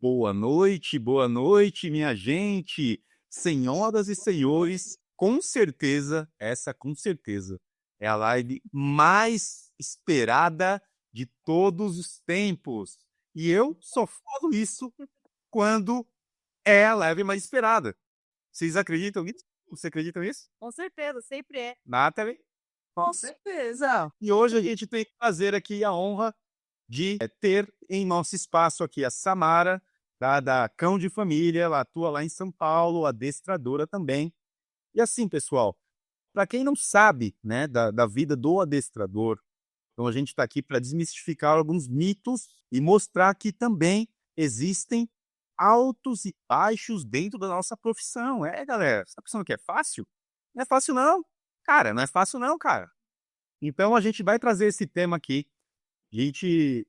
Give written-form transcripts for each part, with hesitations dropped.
boa noite, minha gente, senhoras e senhores. Com certeza, essa com certeza é a live mais esperada de todos os tempos. E eu só falo isso quando é a live mais esperada. Vocês acreditam nisso? Você acredita nisso? Com certeza, sempre é. Nathalie? Com certeza. E hoje a gente tem que fazer aqui a honra de ter em nosso espaço aqui a Samara, da Cão de Família, ela atua lá em São Paulo, adestradora também. E assim, pessoal, para quem não sabe, né, da vida do adestrador, então a gente está aqui para desmistificar alguns mitos e mostrar que também existem altos e baixos dentro da nossa profissão. É, galera, você está pensando que é fácil? Não é fácil não, cara, não é fácil não, cara. Então a gente vai trazer esse tema aqui. A gente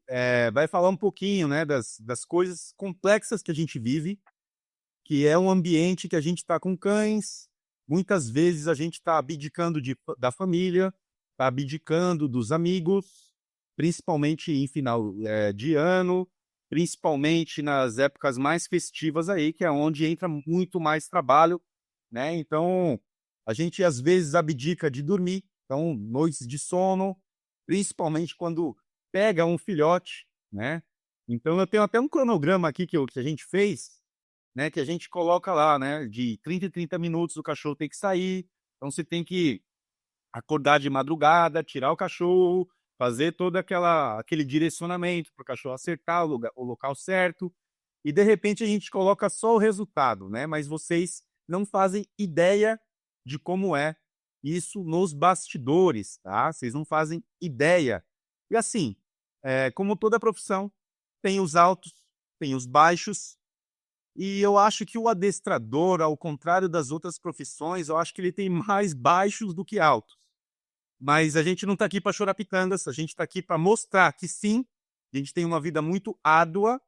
vai falar um pouquinho, né, das coisas complexas que a gente vive, que é um ambiente que a gente está com cães. Muitas vezes a gente está abdicando da família, está abdicando dos amigos, principalmente em final de ano, principalmente nas épocas mais festivas aí, que é onde entra muito mais trabalho, né? Então, a gente às vezes abdica de dormir, então noites de sono, principalmente quando pega um filhote, né? Então eu tenho até um cronograma aqui que a gente fez, né, que a gente coloca lá, né, de 30 em 30 minutos o cachorro tem que sair, então você tem que acordar de madrugada, tirar o cachorro, fazer todo aquele direcionamento para o cachorro acertar o local certo, e de repente a gente coloca só o resultado, né, mas vocês não fazem ideia de como é isso nos bastidores, tá? Vocês não fazem ideia. E assim, como toda profissão, tem os altos, tem os baixos, e eu acho que o adestrador, ao contrário das outras profissões, eu acho que ele tem mais baixos do que altos. Mas a gente não está aqui para chorar pitangas, a gente está aqui para mostrar que sim, a gente tem uma vida muito árdua,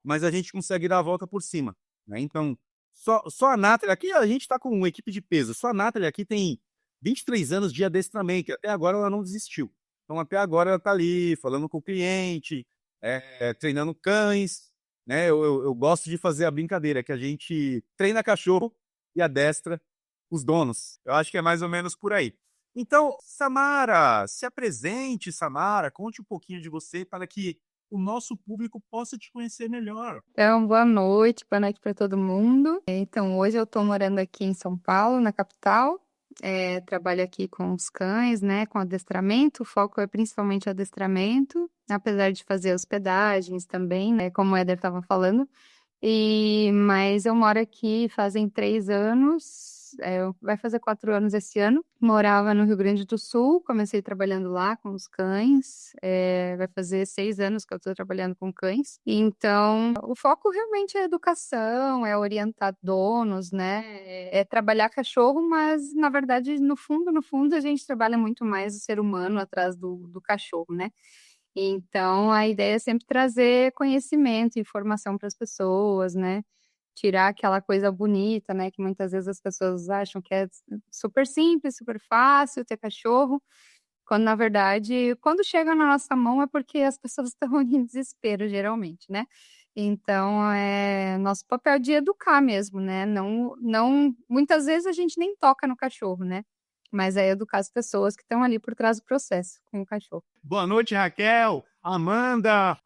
mas a gente consegue dar a volta por cima, né? Então, só a Nathalie, aqui a gente está com uma equipe de peso, só a Nathalie aqui tem 23 anos de adestramento, e até agora ela não desistiu. Então, até agora ela está ali, falando com o cliente, treinando cães, né? Eu gosto de fazer a brincadeira, que a gente treina cachorro e adestra os donos. Eu acho que é mais ou menos por aí. Então, Samara, se apresente, Samara, conte um pouquinho de você para que o nosso público possa te conhecer melhor. Então, boa noite para todo mundo. Então, hoje eu estou morando aqui em São Paulo, na capital. Trabalho aqui com os cães, né, com adestramento. O foco é principalmente adestramento, apesar de fazer hospedagens também, né, como o Éder estava falando. Mas eu moro aqui fazem 3 anos, vai fazer 4 anos esse ano. Morava no Rio Grande do Sul, comecei trabalhando lá com os cães. Vai fazer 6 anos que eu estou trabalhando com cães. Então, o foco realmente é educação, é orientar donos, né? É trabalhar cachorro, mas na verdade, no fundo, a gente trabalha muito mais o ser humano atrás do cachorro, né? Então, a ideia é sempre trazer conhecimento, informação para as pessoas, né? Tirar aquela coisa bonita, né? Que muitas vezes as pessoas acham que é super simples, super fácil ter cachorro, quando na verdade, quando chega na nossa mão é porque as pessoas estão em desespero, geralmente, né? Então, nosso papel de educar mesmo, né? Não, muitas vezes a gente nem toca no cachorro, né? Mas é educar as pessoas que estão ali por trás do processo com o cachorro. Boa noite, Raquel, Amanda,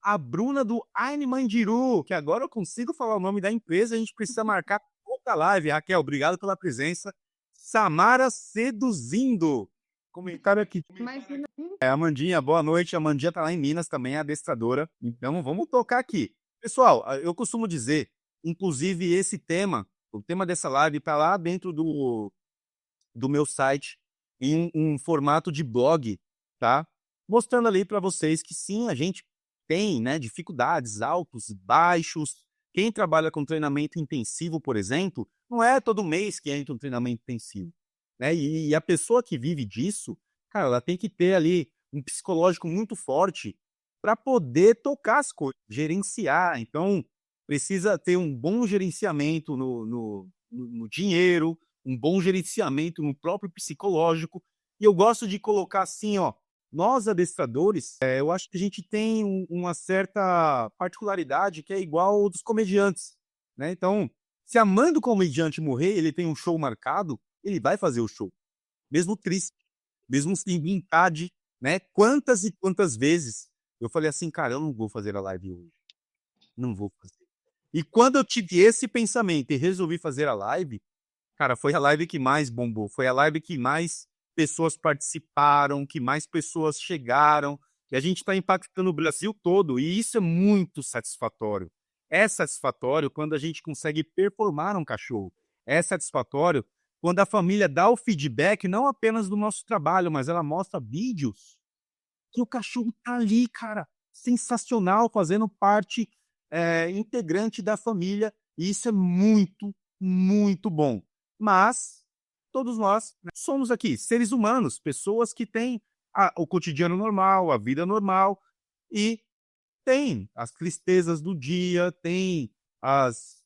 a Bruna do Aine Mandiru, que agora eu consigo falar o nome da empresa, a gente precisa marcar outra live. Raquel, obrigado pela presença. Samara Seduzindo. Comentário aqui. Imagina. Amandinha, boa noite. A Amandinha tá lá em Minas também, é adestradora. Então vamos tocar aqui. Pessoal, eu costumo dizer, inclusive esse tema, o tema dessa live tá lá dentro do meu site, em um formato de blog, tá? Mostrando ali para vocês que sim, a gente tem, né, dificuldades, altos, baixos. Quem trabalha com treinamento intensivo, por exemplo, não é todo mês que entra um treinamento intensivo, né? E a pessoa que vive disso, cara, ela tem que ter ali um psicológico muito forte para poder tocar as coisas, gerenciar. Então, precisa ter um bom gerenciamento no dinheiro, um bom gerenciamento no próprio psicológico. E eu gosto de colocar assim, ó, Nós, adestradores, eu acho que a gente tem uma certa particularidade que é igual ao dos comediantes, né? Então, se a mãe do comediante morrer, ele tem um show marcado, ele vai fazer o show, mesmo triste, mesmo sem vontade, né? Quantas e quantas vezes eu falei assim, cara, eu não vou fazer a live hoje, não vou fazer. E quando eu tive esse pensamento e resolvi fazer a live, cara, foi a live que mais bombou, foi a live que mais pessoas participaram, que mais pessoas chegaram, e a gente está impactando o Brasil todo, e isso é muito satisfatório. É satisfatório quando a gente consegue performar um cachorro. É satisfatório quando a família dá o feedback, não apenas do nosso trabalho, mas ela mostra vídeos que o cachorro tá ali, cara, sensacional, fazendo parte integrante da família, e isso é muito, muito bom. Mas todos nós, né, somos aqui seres humanos, pessoas que têm o cotidiano normal, a vida normal, e tem as tristezas do dia, tem as,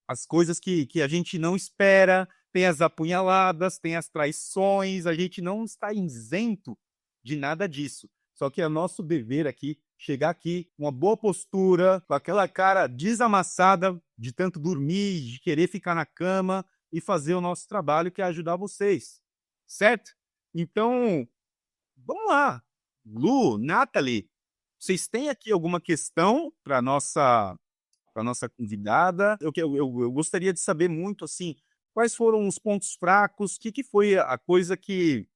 as coisas que a gente não espera, tem as apunhaladas, tem as traições, a gente não está isento de nada disso. Só que é nosso dever aqui chegar aqui com uma boa postura, com aquela cara desamassada de tanto dormir, de querer ficar na cama e fazer o nosso trabalho, que é ajudar vocês, certo? Então, vamos lá. Lu, Nathalie, vocês têm aqui alguma questão para nossa convidada? Eu gostaria de saber muito, assim, quais foram os pontos fracos, o que foi a coisa que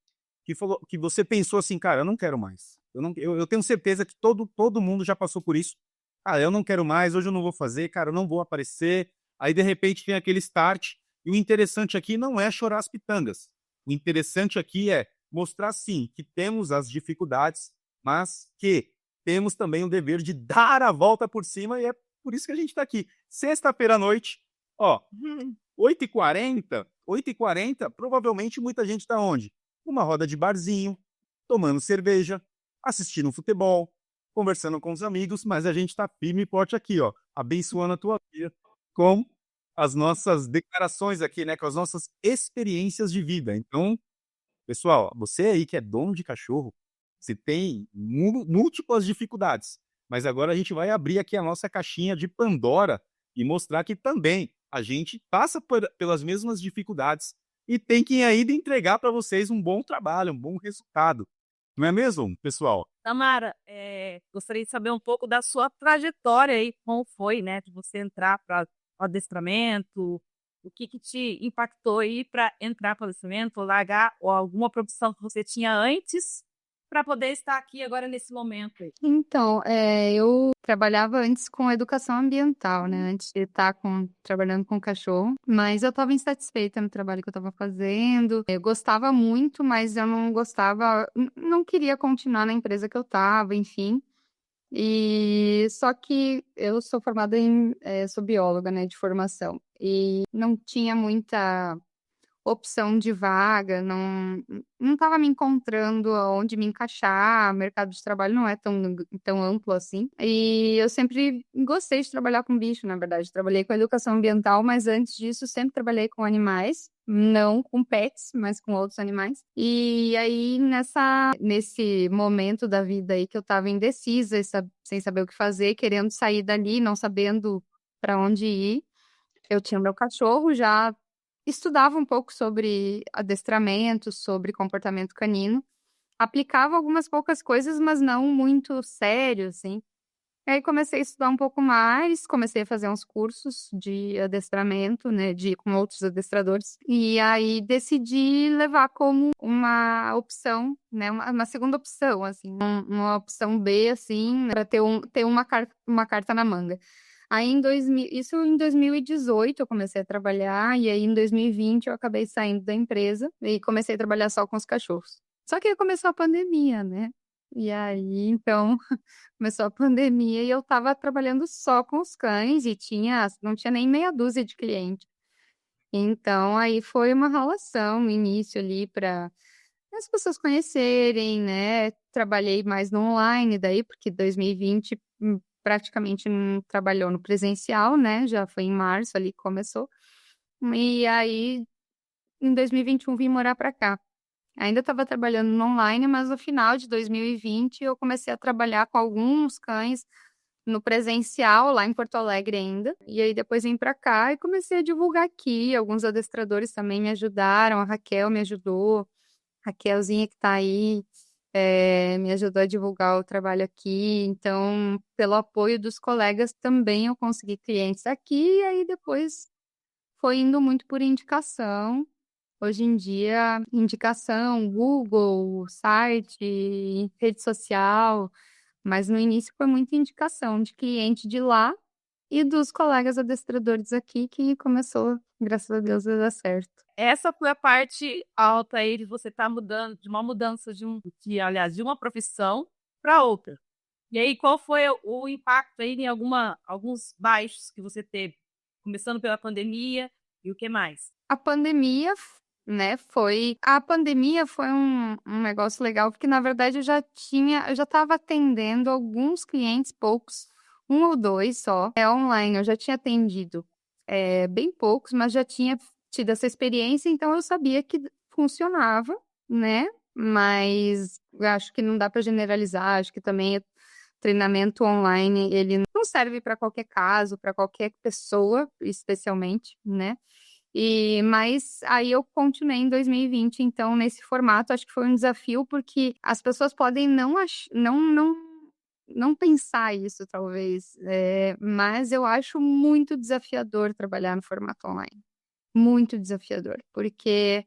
você pensou assim, cara, eu não quero mais. Eu tenho certeza que todo mundo já passou por isso. Ah, eu não quero mais, hoje eu não vou fazer, cara, eu não vou aparecer. Aí, de repente, tem aquele start. E o interessante aqui não é chorar as pitangas. O interessante aqui é mostrar, sim, que temos as dificuldades, mas que temos também o dever de dar a volta por cima, e é por isso que a gente está aqui. Sexta-feira à noite, ó, 8h40, 8h40, provavelmente muita gente está onde? Uma roda de barzinho, tomando cerveja, assistindo um futebol, conversando com os amigos, mas a gente está firme e forte aqui, ó, abençoando a tua vida com as nossas declarações aqui, né, com as nossas experiências de vida. Então, pessoal, você aí que é dono de cachorro, você tem múltiplas dificuldades, mas agora a gente vai abrir aqui a nossa caixinha de Pandora e mostrar que também a gente passa pelas mesmas dificuldades e tem que ainda entregar para vocês um bom trabalho, um bom resultado. Não é mesmo, pessoal? Tamara, gostaria de saber um pouco da sua trajetória aí, como foi, né, de você entrar para o adestramento, o que te impactou aí para entrar para o adestramento, largar ou alguma profissão que você tinha antes para poder estar aqui agora nesse momento aí. Então, eu trabalhava antes com educação ambiental, né? Antes de estar trabalhando com cachorro, mas eu estava insatisfeita no trabalho que eu estava fazendo. Eu gostava muito, mas eu não gostava, não queria continuar na empresa que eu estava, enfim. E só que eu sou formada sou bióloga, né, de formação, e não tinha muita opção de vaga, não estava me encontrando aonde me encaixar, o mercado de trabalho não é tão amplo assim. E eu sempre gostei de trabalhar com bicho, na verdade. Trabalhei com educação ambiental, mas antes disso sempre trabalhei com animais, não com pets, mas com outros animais. E aí, nesse momento da vida aí que eu estava indecisa, sem saber o que fazer, querendo sair dali, não sabendo para onde ir, eu tinha meu cachorro, já estudava um pouco sobre adestramento, sobre comportamento canino, aplicava algumas poucas coisas, mas não muito sério, assim. Aí comecei a estudar um pouco mais, comecei a fazer uns cursos de adestramento, né, com outros adestradores, e aí decidi levar como uma opção, né, uma segunda opção, assim, uma opção B, assim, para ter uma carta na manga. Aí isso em 2018 eu comecei a trabalhar, e aí em 2020 eu acabei saindo da empresa e comecei a trabalhar só com os cachorros. Só que aí começou a pandemia, né? E aí, então, começou a pandemia e eu estava trabalhando só com os cães e não tinha nem meia dúzia de clientes. Então, aí foi uma relação no início ali para as pessoas conhecerem, né? Trabalhei mais no online daí, porque 2020 praticamente não trabalhou no presencial, né? Já foi em março ali que começou. E aí, em 2021, vim morar para cá. Ainda estava trabalhando no online, mas no final de 2020 eu comecei a trabalhar com alguns cães no presencial, lá em Porto Alegre ainda. E aí depois vim para cá e comecei a divulgar aqui. Alguns adestradores também me ajudaram, a Raquel me ajudou, Raquelzinha que tá aí, me ajudou a divulgar o trabalho aqui. Então, pelo apoio dos colegas também eu consegui clientes aqui, e aí depois foi indo muito por indicação. Hoje em dia, indicação, Google, site, rede social, mas no início foi muita indicação de cliente de lá e dos colegas adestradores aqui que começou, graças a Deus, a dar certo. Essa foi a parte alta aí de você estar mudando, de uma mudança aliás, de uma profissão para outra. E aí, qual foi o impacto aí em alguns baixos que você teve? Começando pela pandemia e o que mais? A pandemia, né, foi um negócio legal, porque na verdade eu já estava atendendo alguns clientes, poucos, um ou dois só, online, eu já tinha atendido bem poucos, mas já tinha tido essa experiência, então eu sabia que funcionava, né, mas eu acho que não dá para generalizar, acho que também treinamento online, ele não serve para qualquer caso, para qualquer pessoa, especialmente, né? Mas aí eu continuei em 2020, então, nesse formato, acho que foi um desafio, porque as pessoas podem não pensar isso, talvez, mas eu acho muito desafiador trabalhar no formato online. Muito desafiador, porque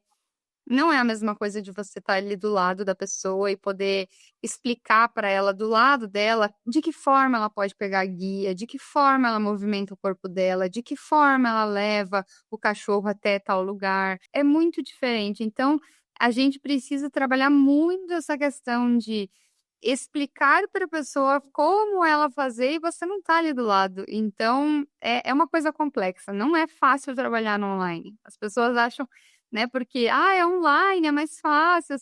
não é a mesma coisa de você estar ali do lado da pessoa e poder explicar para ela, do lado dela, de que forma ela pode pegar a guia, de que forma ela movimenta o corpo dela, de que forma ela leva o cachorro até tal lugar. É muito diferente. Então, a gente precisa trabalhar muito essa questão de explicar para a pessoa como ela fazer e você não está ali do lado. Então, é uma coisa complexa. Não é fácil trabalhar no online. As pessoas acham, né? Porque, é online, é mais fácil.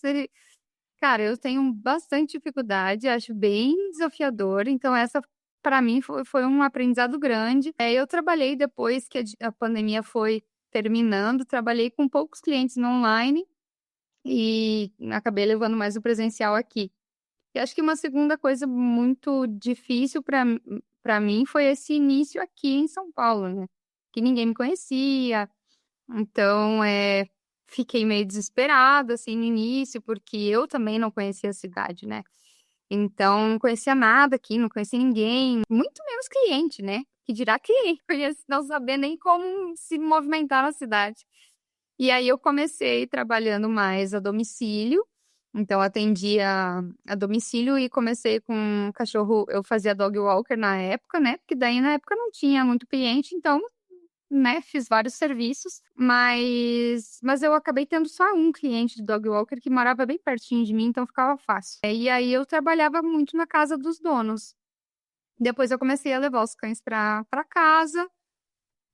Cara, eu tenho bastante dificuldade, acho bem desafiador. Então, essa, para mim, foi um aprendizado grande. Eu trabalhei depois que a pandemia foi terminando, trabalhei com poucos clientes no online e acabei levando mais o presencial aqui. E acho que uma segunda coisa muito difícil para mim foi esse início aqui em São Paulo, né? Que ninguém me conhecia, então, fiquei meio desesperada, assim, no início, porque eu também não conhecia a cidade, né? Então, não conhecia nada aqui, não conhecia ninguém, muito menos cliente, né? Que dirá cliente, não saber nem como se movimentar na cidade. E aí eu comecei trabalhando mais a domicílio, então atendia a domicílio e comecei com cachorro, eu fazia dog walker na época, né? Porque daí na época não tinha muito cliente, então, né, fiz vários serviços, mas eu acabei tendo só um cliente de dog walker que morava bem pertinho de mim, então ficava fácil. E aí eu trabalhava muito na casa dos donos. Depois eu comecei a levar os cães para casa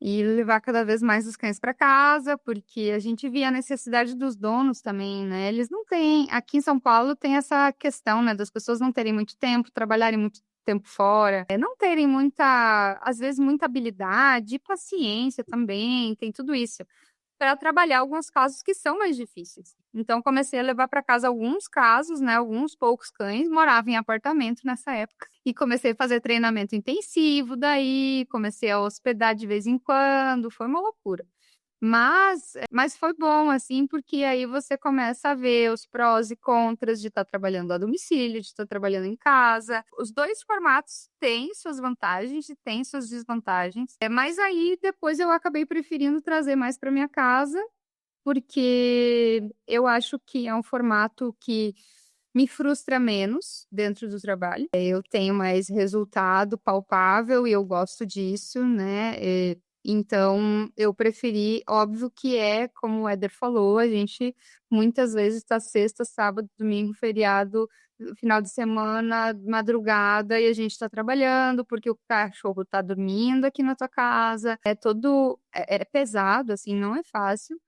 e levar cada vez mais os cães para casa, porque a gente via a necessidade dos donos também, né? Eles não têm, aqui em São Paulo tem essa questão, né, das pessoas não terem muito tempo, trabalharem muito tempo fora, não terem muita, às vezes, muita habilidade e paciência também, tem tudo isso, para trabalhar alguns casos que são mais difíceis. Então, comecei a levar para casa alguns casos, né? Alguns poucos cães, morava em apartamento nessa época. E comecei a fazer treinamento intensivo daí, comecei a hospedar de vez em quando, foi uma loucura. Mas foi bom, assim, porque aí você começa a ver os prós e contras de estar trabalhando a domicílio, de estar trabalhando em casa. Os dois formatos têm suas vantagens e têm suas desvantagens. Mas aí depois eu acabei preferindo trazer mais para minha casa, porque eu acho que é um formato que me frustra menos dentro do trabalho. Eu tenho mais resultado palpável e eu gosto disso, né? Então, eu preferi, óbvio que como o Éder falou, a gente muitas vezes está sexta, sábado, domingo, feriado, final de semana, madrugada, e a gente está trabalhando porque o cachorro está dormindo aqui na tua casa. É pesado, assim, não é fácil,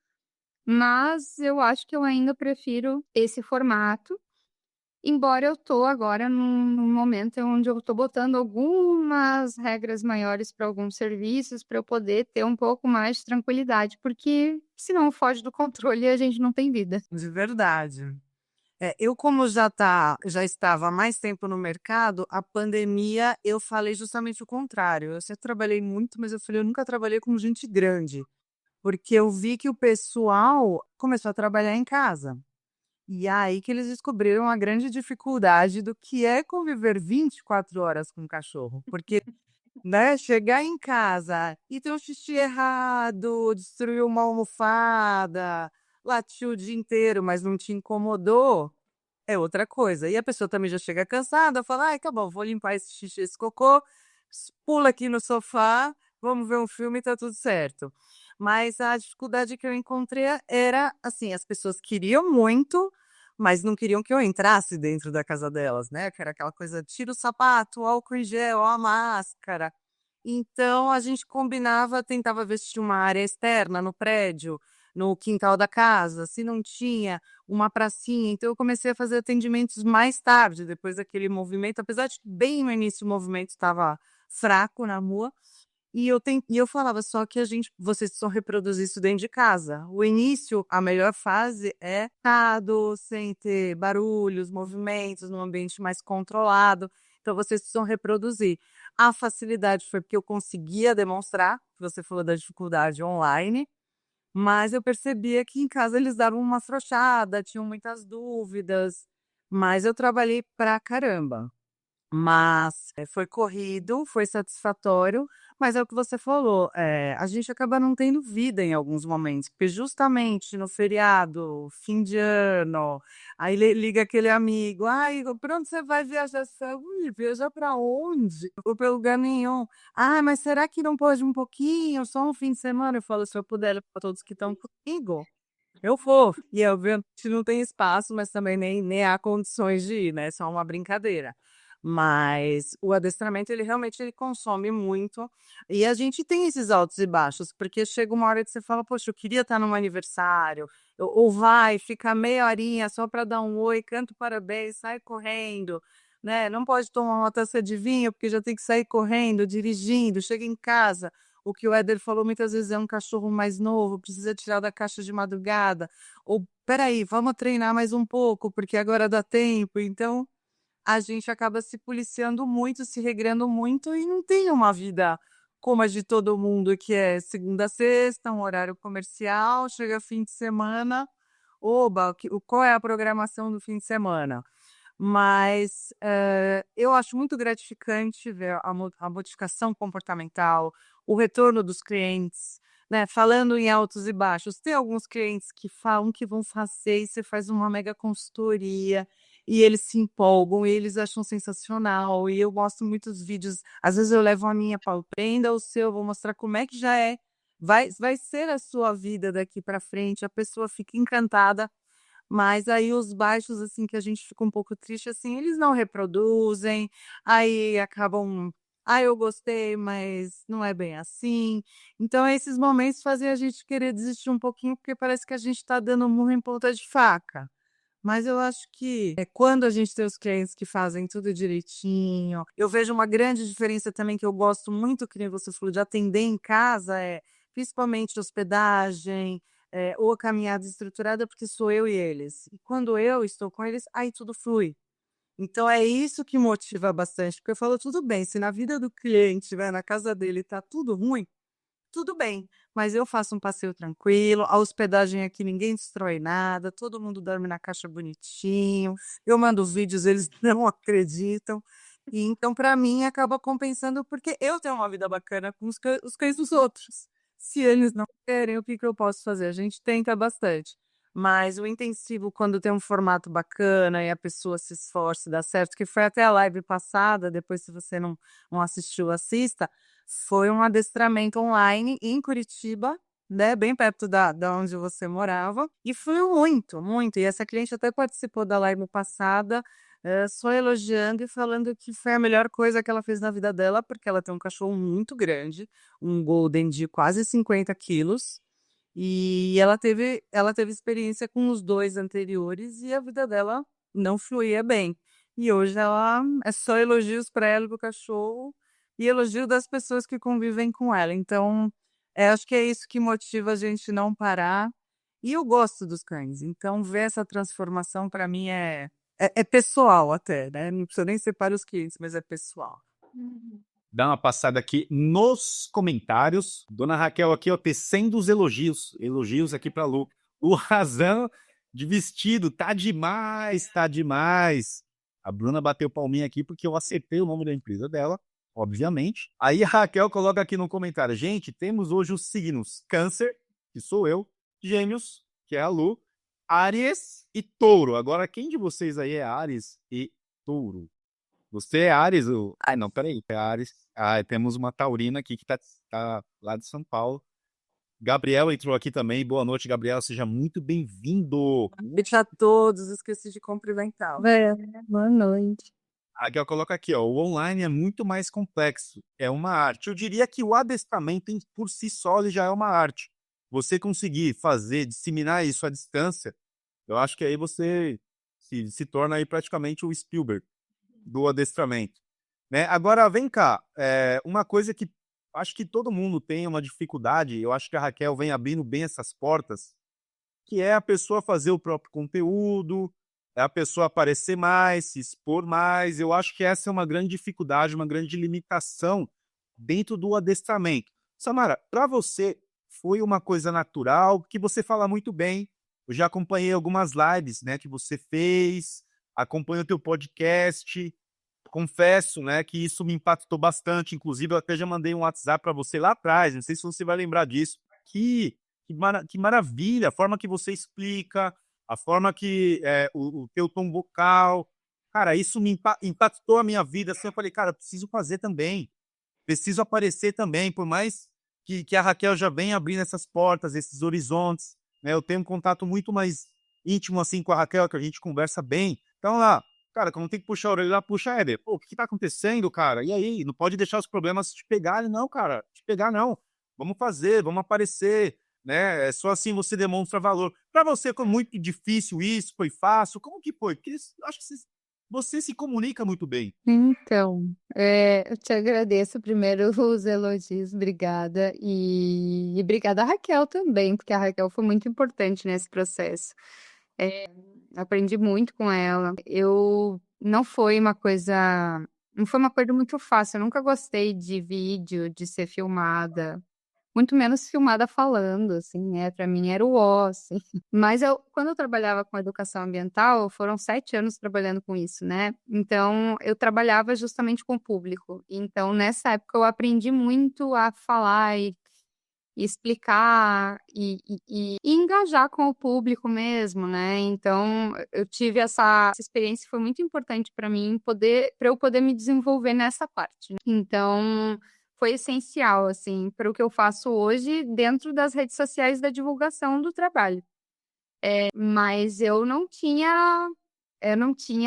mas eu acho que eu ainda prefiro esse formato. Embora eu tô agora num momento onde eu tô botando algumas regras maiores para alguns serviços, para eu poder ter um pouco mais de tranquilidade, porque senão foge do controle e a gente não tem vida. De verdade. Eu como já estava há mais tempo no mercado, a pandemia eu falei justamente o contrário. Eu sempre trabalhei muito, mas eu falei: "Eu nunca trabalhei com gente grande", porque eu vi que o pessoal começou a trabalhar em casa. E aí que eles descobriram a grande dificuldade do que é conviver 24 horas com o cachorro, porque, né, chegar em casa e ter um xixi errado, destruiu uma almofada, latiu o dia inteiro, mas não te incomodou, é outra coisa. E a pessoa também já chega cansada, fala: "Ai, tá bom, vou limpar esse xixi, esse cocô, pula aqui no sofá, vamos ver um filme e tá tudo certo". Mas a dificuldade que eu encontrei era, assim, as pessoas queriam muito, mas não queriam que eu entrasse dentro da casa delas, né, que era aquela coisa: tira o sapato, álcool em gel, a máscara. Então a gente combinava, tentava ver se tinha uma área externa no prédio, no quintal da casa, se não tinha, uma pracinha. Então eu comecei a fazer atendimentos mais tarde, depois daquele movimento, apesar de que bem no início o movimento estava fraco na rua, e eu falava: "Só que vocês precisam reproduzir isso dentro de casa". O início, a melhor fase é estado, sem ter barulhos, movimentos, num ambiente mais controlado, então vocês precisam reproduzir. A facilidade foi porque eu conseguia demonstrar, você falou da dificuldade online, mas eu percebia que em casa eles davam uma afrouxada, tinham muitas dúvidas, mas eu trabalhei pra caramba. Mas, foi corrido, foi satisfatório, mas é o que você falou, a gente acaba não tendo vida em alguns momentos, porque justamente no feriado, fim de ano, aí liga aquele amigo: "Ai, pra onde você vai viajar?" Você fala: "Ui, viajar pra onde? Não vou pra lugar nenhum". "Ah, mas será que não pode um pouquinho, só um fim de semana?" Eu falo: "Se eu puder levar todos que estão comigo, eu vou". E obviamente não tem espaço, mas também nem há condições de ir, né, é só uma brincadeira. Mas o adestramento ele realmente ele consome muito, e a gente tem esses altos e baixos, porque chega uma hora que você fala: "Poxa, eu queria estar num aniversário", ou vai, fica meia horinha só para dar um oi, canta o parabéns, sai correndo, né, não pode tomar uma taça de vinho, porque já tem que sair correndo, dirigindo, chega em casa, o que o Éder falou muitas vezes é um cachorro mais novo, precisa tirar da caixa de madrugada, ou "Espera aí, vamos treinar mais um pouco, porque agora dá tempo", então a gente acaba se policiando muito, se regrando muito e não tem uma vida como a de todo mundo, que é segunda a sexta, um horário comercial, chega fim de semana, oba, qual é a programação do fim de semana? Mas, eu acho muito gratificante ver a modificação comportamental, o retorno dos clientes, né, falando em altos e baixos, tem alguns clientes que falam que vão fazer e você faz uma mega consultoria, e eles se empolgam e eles acham sensacional, e eu mostro muitos vídeos, às vezes eu levo a minha para "Prenda o seu", vou mostrar como é que já vai ser a sua vida daqui para frente, a pessoa fica encantada, mas aí os baixos, assim, que a gente fica um pouco triste, assim, eles não reproduzem, aí acabam: "Ah, eu gostei, mas não é bem assim". Então esses momentos fazem a gente querer desistir um pouquinho, porque parece que a gente está dando murro em ponta de faca. Mas eu acho que, quando a gente tem os clientes que fazem tudo direitinho, eu vejo uma grande diferença também que eu gosto muito, que nem você falou, de atender em casa, principalmente hospedagem, ou caminhada estruturada, porque sou eu e eles. E quando eu estou com eles, aí tudo flui. Então é isso que motiva bastante, porque eu falo: "Tudo bem, se na vida do cliente, né, na casa dele tá tudo ruim, tudo bem, mas eu faço um passeio tranquilo, a hospedagem aqui ninguém destrói nada, todo mundo dorme na caixa bonitinho, eu mando vídeos, eles não acreditam, e então para mim acaba compensando, porque eu tenho uma vida bacana com os cães dos outros. Se eles não querem, o que que eu posso fazer? A gente tenta bastante, mas o intensivo quando tem um formato bacana e a pessoa se esforça e dá certo, que foi até a live passada, depois se você não assistiu, assista, foi um adestramento online em Curitiba, né, bem perto da onde você morava, e foi muito, muito. E essa cliente até participou da live passada, só elogiando e falando que foi a melhor coisa que ela fez na vida dela, porque ela tem um cachorro muito grande, um golden de quase 50 quilos, e ela teve experiência com os 2 anteriores e a vida dela não fluía bem. E hoje ela é só elogios para ela e pro cachorro e elogio das pessoas que convivem com ela. Então, acho que é isso que motiva a gente não parar. E eu gosto dos cães, então ver essa transformação para mim é pessoal até, né? Não precisa nem ser para os clientes, mas é pessoal. Dá uma passada aqui nos comentários. Dona Raquel aqui, ó, tecendo os elogios. Elogios aqui pra Lu. O Razão de vestido, tá demais, tá demais. A Bruna bateu palminha aqui porque eu acertei o nome da empresa dela, obviamente. Aí a Raquel coloca aqui no comentário: gente, temos hoje os signos Câncer, que sou eu, Gêmeos, que é a Lu, Áries e Touro. Agora, quem de vocês aí é Áries e Touro? Você é Áries? Ai, não, peraí. É Áries. Ah, temos uma taurina aqui que tá lá de São Paulo. Gabriel entrou aqui também. Boa noite, Gabriel. Seja muito bem-vindo. Beijo a todos, esqueci de cumprimentar. Boa noite. A Raquel coloca aqui, ó. O online é muito mais complexo. É uma arte. Eu diria que o adestramento por si só ele já é uma arte. Você conseguir fazer, disseminar isso à distância, eu acho que aí você se torna aí praticamente o Spielberg do adestramento, né? Agora, vem cá, uma coisa que acho que todo mundo tem uma dificuldade, eu acho que a Raquel vem abrindo bem essas portas, que é a pessoa fazer o próprio conteúdo, é a pessoa aparecer mais, se expor mais. Eu acho que essa é uma grande dificuldade, uma grande limitação dentro do adestramento. Samara, para você foi uma coisa natural, que você fala muito bem. Eu já acompanhei algumas lives, né, que você fez, acompanho o teu podcast. Confesso, né, que isso me impactou bastante. Inclusive, eu até já mandei um WhatsApp para você lá atrás. Não sei se você vai lembrar disso. Que maravilha! A forma que você explica, a forma que o teu tom vocal. Cara, isso me impactou a minha vida. Assim, eu falei, cara, eu preciso fazer também. Preciso aparecer também. Por mais que a Raquel já venha abrindo essas portas, esses horizontes, né? Eu tenho um contato muito mais íntimo assim com a Raquel, que a gente conversa bem. Então lá, cara, quando tem que puxar a orelha lá, puxa, Éder. Pô, o que tá acontecendo, cara? E aí? Não pode deixar os problemas te pegarem, não, cara. Te pegar, não. Vamos fazer, vamos aparecer, né? É só assim você demonstra valor. Para você foi muito difícil isso? Foi fácil? Como que foi? Porque eu acho que você se comunica muito bem. Então, eu te agradeço primeiro os elogios, obrigada. E obrigada a Raquel também, porque a Raquel foi muito importante nesse processo. Aprendi muito com ela. Não foi uma coisa muito fácil. Eu nunca gostei de vídeo, de ser filmada, muito menos filmada falando, assim, né? Para mim era o ó, assim. Mas quando eu trabalhava com educação ambiental, foram 7 anos trabalhando com isso, né? Então, eu trabalhava justamente com o público. Então, nessa época, eu aprendi muito a falar e explicar e engajar com o público mesmo, né? Então, eu tive essa experiência, foi muito importante para mim, para eu poder me desenvolver nessa parte, né? Então, foi essencial, assim, para o que eu faço hoje dentro das redes sociais da divulgação do trabalho. Mas eu não tinha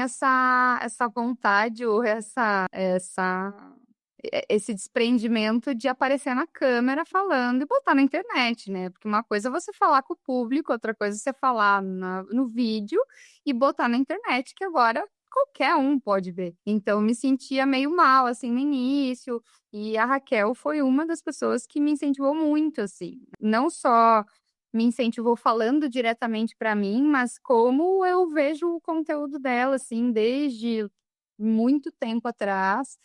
essa vontade ou esse desprendimento de aparecer na câmera falando e botar na internet, né? Porque uma coisa é você falar com o público, outra coisa é você falar no vídeo e botar na internet, que agora qualquer um pode ver. Então, eu me sentia meio mal, assim, no início, e a Raquel foi uma das pessoas que me incentivou muito, assim. Não só me incentivou falando diretamente para mim, mas como eu vejo o conteúdo dela, assim, desde muito tempo atrás.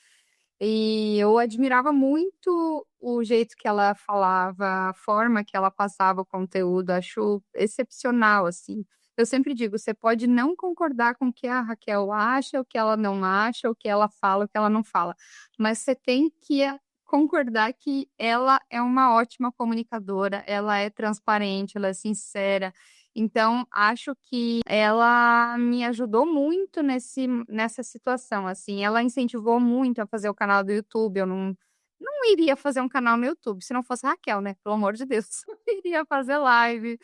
E eu admirava muito o jeito que ela falava, a forma que ela passava o conteúdo, acho excepcional, assim. Eu sempre digo, você pode não concordar com o que a Raquel acha, o que ela não acha, o que ela fala, o que ela não fala, mas você tem que concordar que ela é uma ótima comunicadora, ela é transparente, ela é sincera. Então, acho que ela me ajudou muito nessa situação, assim. Ela incentivou muito a fazer o canal do YouTube. Eu não iria fazer um canal no YouTube se não fosse a Raquel, né? Pelo amor de Deus. Eu iria fazer live.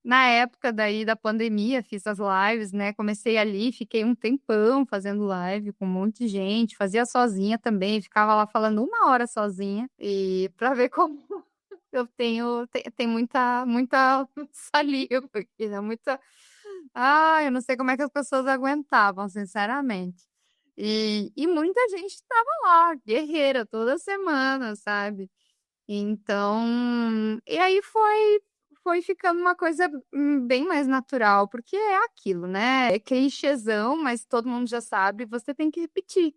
Na época daí da pandemia, fiz as lives, né? Comecei ali, fiquei um tempão fazendo live com um monte de gente, fazia sozinha também, ficava lá falando 1 hora sozinha, e para ver como eu tenho muita saliva aqui, né? Ah, eu não sei como é que as pessoas aguentavam, sinceramente. E muita gente estava lá, guerreira, toda semana, sabe? Então, e aí foi ficando uma coisa bem mais natural, porque é aquilo, né? É clichêzão, mas todo mundo já sabe, você tem que repetir,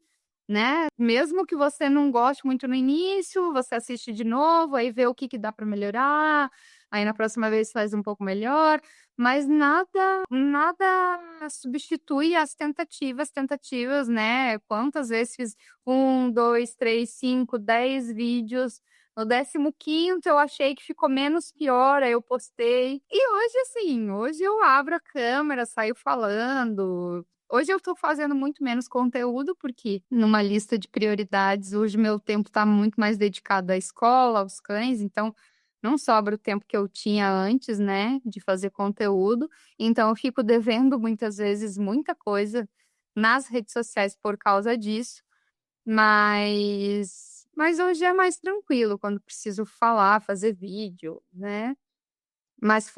né? Mesmo que você não goste muito no início, você assiste de novo, aí vê o que que dá para melhorar, aí na próxima vez faz um pouco melhor, mas nada substitui as tentativas, né? Quantas vezes fiz 1, 2, 3, 5, 10 vídeos, no 15º eu achei que ficou menos pior, aí eu postei. E hoje, assim, hoje eu abro a câmera, saio falando. Hoje eu tô fazendo muito menos conteúdo, porque numa lista de prioridades, hoje meu tempo tá muito mais dedicado à escola, aos cães, então não sobra o tempo que eu tinha antes, né, de fazer conteúdo. Então eu fico devendo muitas vezes muita coisa nas redes sociais por causa disso. Mas hoje é mais tranquilo quando preciso falar, fazer vídeo, né. Mas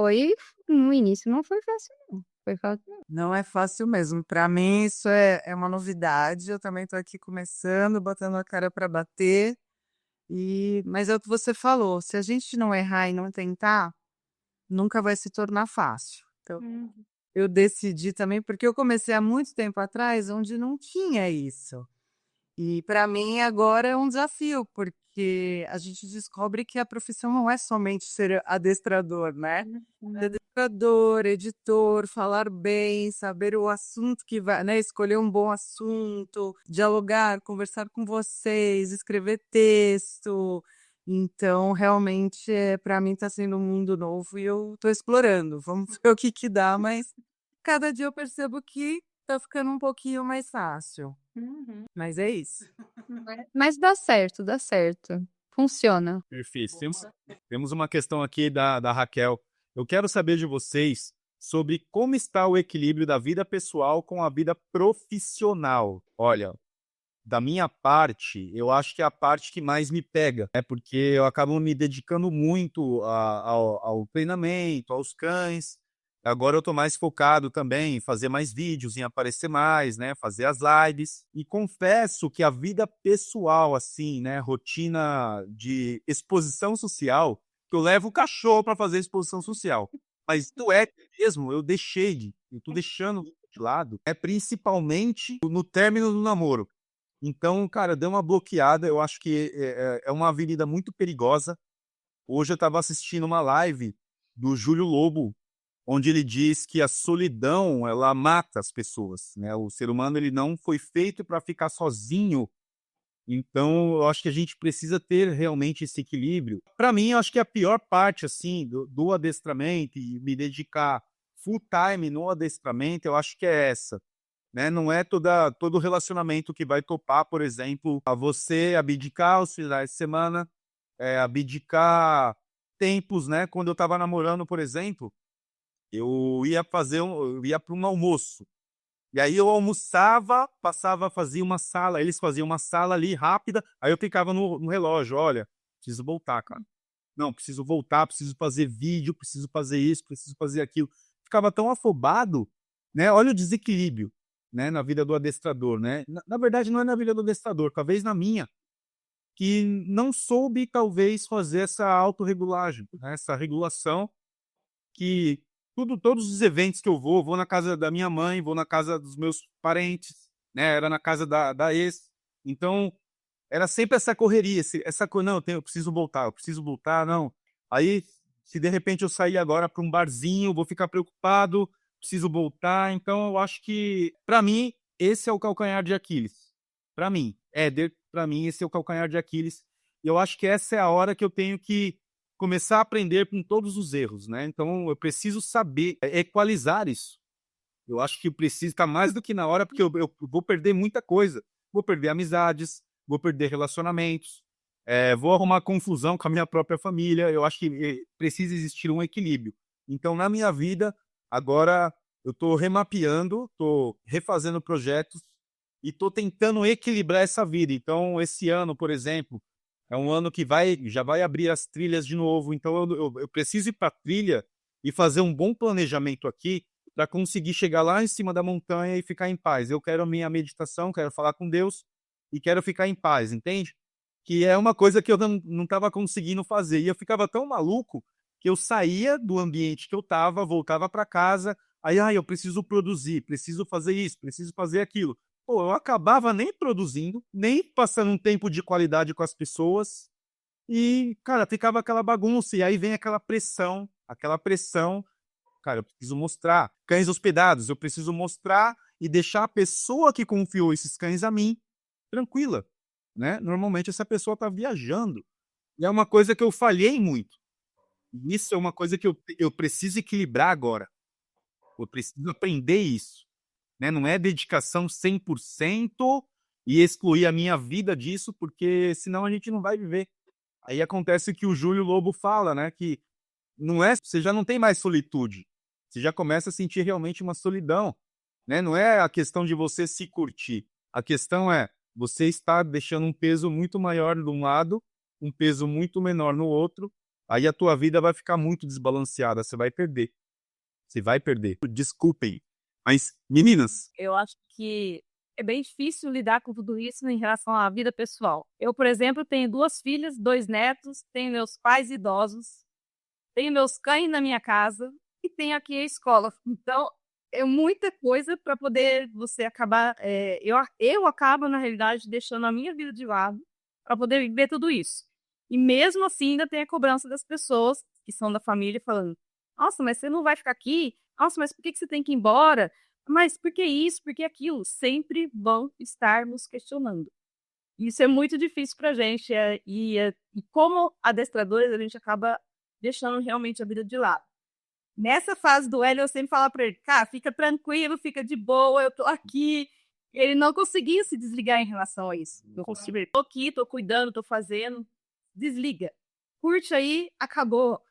no início não foi fácil não, foi fácil não. Não é fácil mesmo. Para mim isso é uma novidade, eu também tô aqui começando, botando a cara para bater, mas é o que você falou, se a gente não errar e não tentar, nunca vai se tornar fácil. Então, Uhum. eu decidi também porque eu comecei há muito tempo atrás onde não tinha isso. E para mim agora é um desafio, porque a gente descobre que a profissão não é somente ser adestrador, né? Ser adestrador, editor, falar bem, saber o assunto que vai, né? Escolher um bom assunto, dialogar, conversar com vocês, escrever texto. Então, realmente, para mim está sendo um mundo novo e eu estou explorando. Vamos ver o que que dá, mas cada dia eu percebo que tá ficando um pouquinho mais fácil. Uhum. Mas é isso. Mas dá certo, funciona. Perfeito. Temos uma questão aqui da Raquel. Eu quero saber de vocês sobre como está o equilíbrio da vida pessoal com a vida profissional. Olha, da minha parte, eu acho que é a parte que mais me pega, né? Porque eu acabo me dedicando muito ao treinamento, aos cães. Agora eu estou mais focado também em fazer mais vídeos, em aparecer mais, né? Fazer as lives. E confesso que a vida pessoal, assim, né? Rotina de exposição social, que eu levo o cachorro para fazer exposição social. Mas do é mesmo, eu tô deixando de lado, é principalmente no término do namoro. Então, cara, deu uma bloqueada. Eu acho que é uma avenida muito perigosa. Hoje eu estava assistindo uma live do Júlio Lobo, onde ele diz que a solidão ela mata as pessoas, né? O ser humano ele não foi feito para ficar sozinho. Então, eu acho que a gente precisa ter realmente esse equilíbrio. Para mim, eu acho que a pior parte assim do adestramento e me dedicar full time no adestramento, eu acho que é essa, né? Não é todo relacionamento que vai topar, por exemplo, a você abdicar os finais de semana, abdicar tempos, né? Quando eu estava namorando, por exemplo, eu ia para um almoço. E aí eu almoçava, passava, fazia uma sala, eles faziam uma sala ali rápida, aí eu ficava no relógio, olha, preciso voltar, cara. Não, preciso voltar, preciso fazer vídeo, preciso fazer isso, preciso fazer aquilo. Ficava tão afobado, né? Olha o desequilíbrio, né, na vida do adestrador, né? Na verdade, não é na vida do adestrador, talvez na minha, que não soube, talvez, fazer essa autorregulagem, né? Essa regulação que todos os eventos que eu vou na casa da minha mãe, vou na casa dos meus parentes, né? Era na casa da ex. Então, era sempre essa correria, essa coisa, não, eu preciso voltar, não. Aí, se de repente eu sair agora para um barzinho, vou ficar preocupado, preciso voltar. Então, eu acho que, para mim, esse é o calcanhar de Aquiles. Para mim, para mim, esse é o calcanhar de Aquiles. E eu acho que essa é a hora que eu tenho que começar a aprender com todos os erros, né? Então, eu preciso saber equalizar isso. Eu acho que precisa estar mais do que na hora, porque eu vou perder muita coisa. Vou perder amizades, vou perder relacionamentos, vou arrumar confusão com a minha própria família. Eu acho que precisa existir um equilíbrio. Então, na minha vida, agora eu estou remapeando, estou refazendo projetos e estou tentando equilibrar essa vida. Então, esse ano, por exemplo, é um ano que já vai abrir as trilhas de novo. Então, eu preciso ir para a trilha e fazer um bom planejamento aqui para conseguir chegar lá em cima da montanha e ficar em paz. Eu quero a minha meditação, quero falar com Deus e quero ficar em paz, entende? Que é uma coisa que eu não estava conseguindo fazer. E eu ficava tão maluco que eu saía do ambiente que eu estava, voltava para casa, aí, eu preciso produzir, preciso fazer isso, preciso fazer aquilo. Pô, eu acabava nem produzindo, nem passando um tempo de qualidade com as pessoas, e, cara, ficava aquela bagunça, e aí vem aquela pressão, cara, eu preciso mostrar. Cães hospedados, eu preciso mostrar e deixar a pessoa que confiou esses cães a mim tranquila, né? Normalmente essa pessoa está viajando. E é uma coisa que eu falhei muito. Isso é uma coisa que eu preciso equilibrar agora. Eu preciso aprender isso, né? Não é dedicação 100% e excluir a minha vida disso, porque senão a gente não vai viver. Aí acontece o que o Júlio Lobo fala, né? Que você já não tem mais solitude. Você já começa a sentir realmente uma solidão, né? Não é a questão de você se curtir. A questão é você está deixando um peso muito maior de um lado, um peso muito menor no outro. Aí a tua vida vai ficar muito desbalanceada, você vai perder. Você vai perder. Desculpem. Mas, meninas, Eu acho que é bem difícil lidar com tudo isso em relação à vida pessoal. Eu, por exemplo, tenho 2 filhas, 2 netos, tenho meus pais idosos, tenho meus cães na minha casa e tenho aqui a escola. Então, é muita coisa para poder você acabar. Eu acabo, na realidade, deixando a minha vida de lado para poder viver tudo isso. E mesmo assim, ainda tem a cobrança das pessoas que são da família falando: nossa, mas você não vai ficar aqui? Nossa, mas por que você tem que ir embora? Mas por que isso? Por que aquilo? Sempre vão estar nos questionando. Isso é muito difícil para a gente. E como adestradores, a gente acaba deixando realmente a vida de lado. Nessa fase do Hélio, eu sempre falo para ele: cara, fica tranquilo, fica de boa, eu tô aqui. Ele não conseguia se desligar em relação a isso. Não consigo. Tô aqui, tô cuidando, tô fazendo. Desliga. Curte aí, acabou.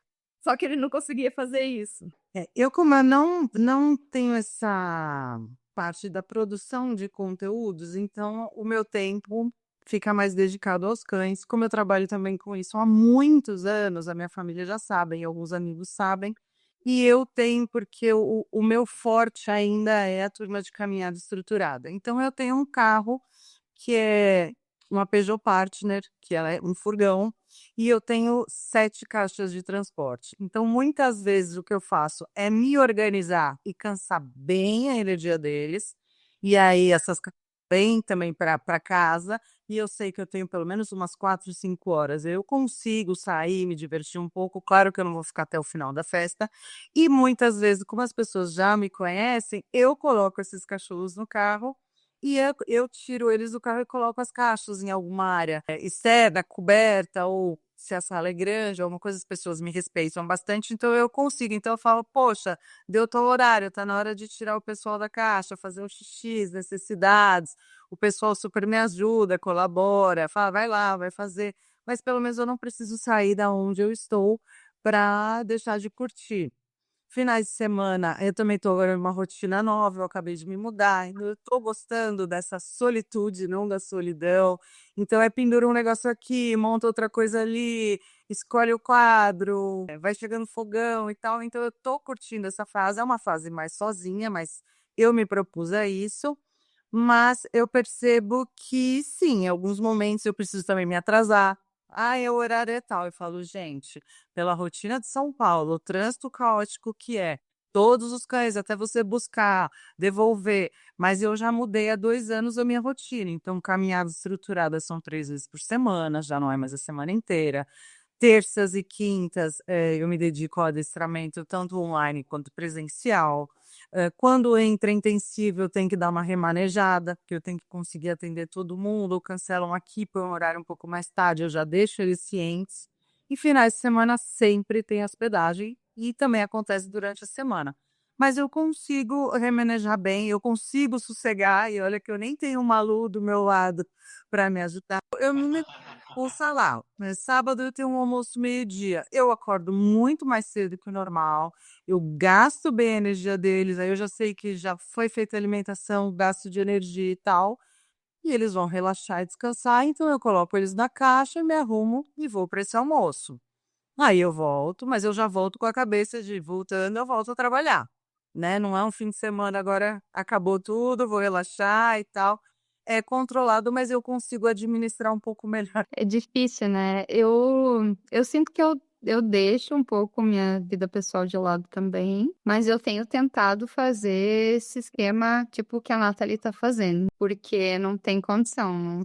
Só que ele não conseguia fazer isso. Eu como eu não tenho essa parte da produção de conteúdos, então o meu tempo fica mais dedicado aos cães. Como eu trabalho também com isso há muitos anos, a minha família já sabem, alguns amigos sabem, e eu tenho porque o meu forte ainda é a turma de caminhada estruturada. Então eu tenho um carro que é uma Peugeot Partner, que ela é um furgão, e eu tenho 7 caixas de transporte. Então, muitas vezes o que eu faço é me organizar e cansar bem a energia deles, e aí essas vêm também para casa, e eu sei que eu tenho pelo menos umas 4, 5 horas. Eu consigo sair, me divertir um pouco, claro que eu não vou ficar até o final da festa, e muitas vezes, como as pessoas já me conhecem, eu coloco esses cachorros no carro e eu tiro eles do carro e coloco as caixas em alguma área externa, coberta, ou se a sala é grande, alguma coisa, as pessoas me respeitam bastante, então eu consigo. Então eu falo, poxa, deu tal horário, tá na hora de tirar o pessoal da caixa, fazer um xixi, as necessidades. O pessoal super me ajuda, colabora, fala, vai lá, vai fazer. Mas pelo menos eu não preciso sair da onde eu estou para deixar de curtir. Finais de semana, eu também estou agora numa rotina nova, eu acabei de me mudar, então eu estou gostando dessa solitude, não da solidão. Então pendura um negócio aqui, monta outra coisa ali, escolhe o quadro, vai chegando fogão e tal. Então eu estou curtindo essa fase, é uma fase mais sozinha, mas eu me propus a isso. Mas eu percebo que sim, em alguns momentos eu preciso também me atrasar. O horário é tal. Eu falo, gente, pela rotina de São Paulo, o trânsito caótico que é, todos os cães, até você buscar, devolver. Mas eu já mudei há 2 anos a minha rotina. Então, caminhadas estruturadas são 3 vezes por semana, já não é mais a semana inteira. Terças e quintas, eu me dedico ao adestramento, tanto online quanto presencial. Quando entra intensivo, eu tenho que dar uma remanejada, porque eu tenho que conseguir atender todo mundo, ou cancelam aqui por um horário um pouco mais tarde, eu já deixo eles cientes. E finais de semana sempre tem hospedagem, e também acontece durante a semana. Mas eu consigo remanejar bem, eu consigo sossegar, e olha que eu nem tenho um Malu do meu lado para me ajudar. Eu me pulsa lá, mas sábado eu tenho um almoço meio-dia. Eu acordo muito mais cedo que o normal, eu gasto bem a energia deles, aí eu já sei que já foi feita a alimentação, gasto de energia e tal, e eles vão relaxar e descansar, então eu coloco eles na caixa, me arrumo e vou para esse almoço. Aí eu volto, mas eu já volto com a cabeça de voltando, eu volto a trabalhar. né? Não é um fim de semana, agora acabou tudo, vou relaxar e tal. É controlado, mas eu consigo administrar um pouco melhor. É difícil, né? Eu sinto que eu deixo um pouco minha vida pessoal de lado também, mas eu tenho tentado fazer esse esquema, tipo, que a Nathalie tá fazendo, porque não tem condição.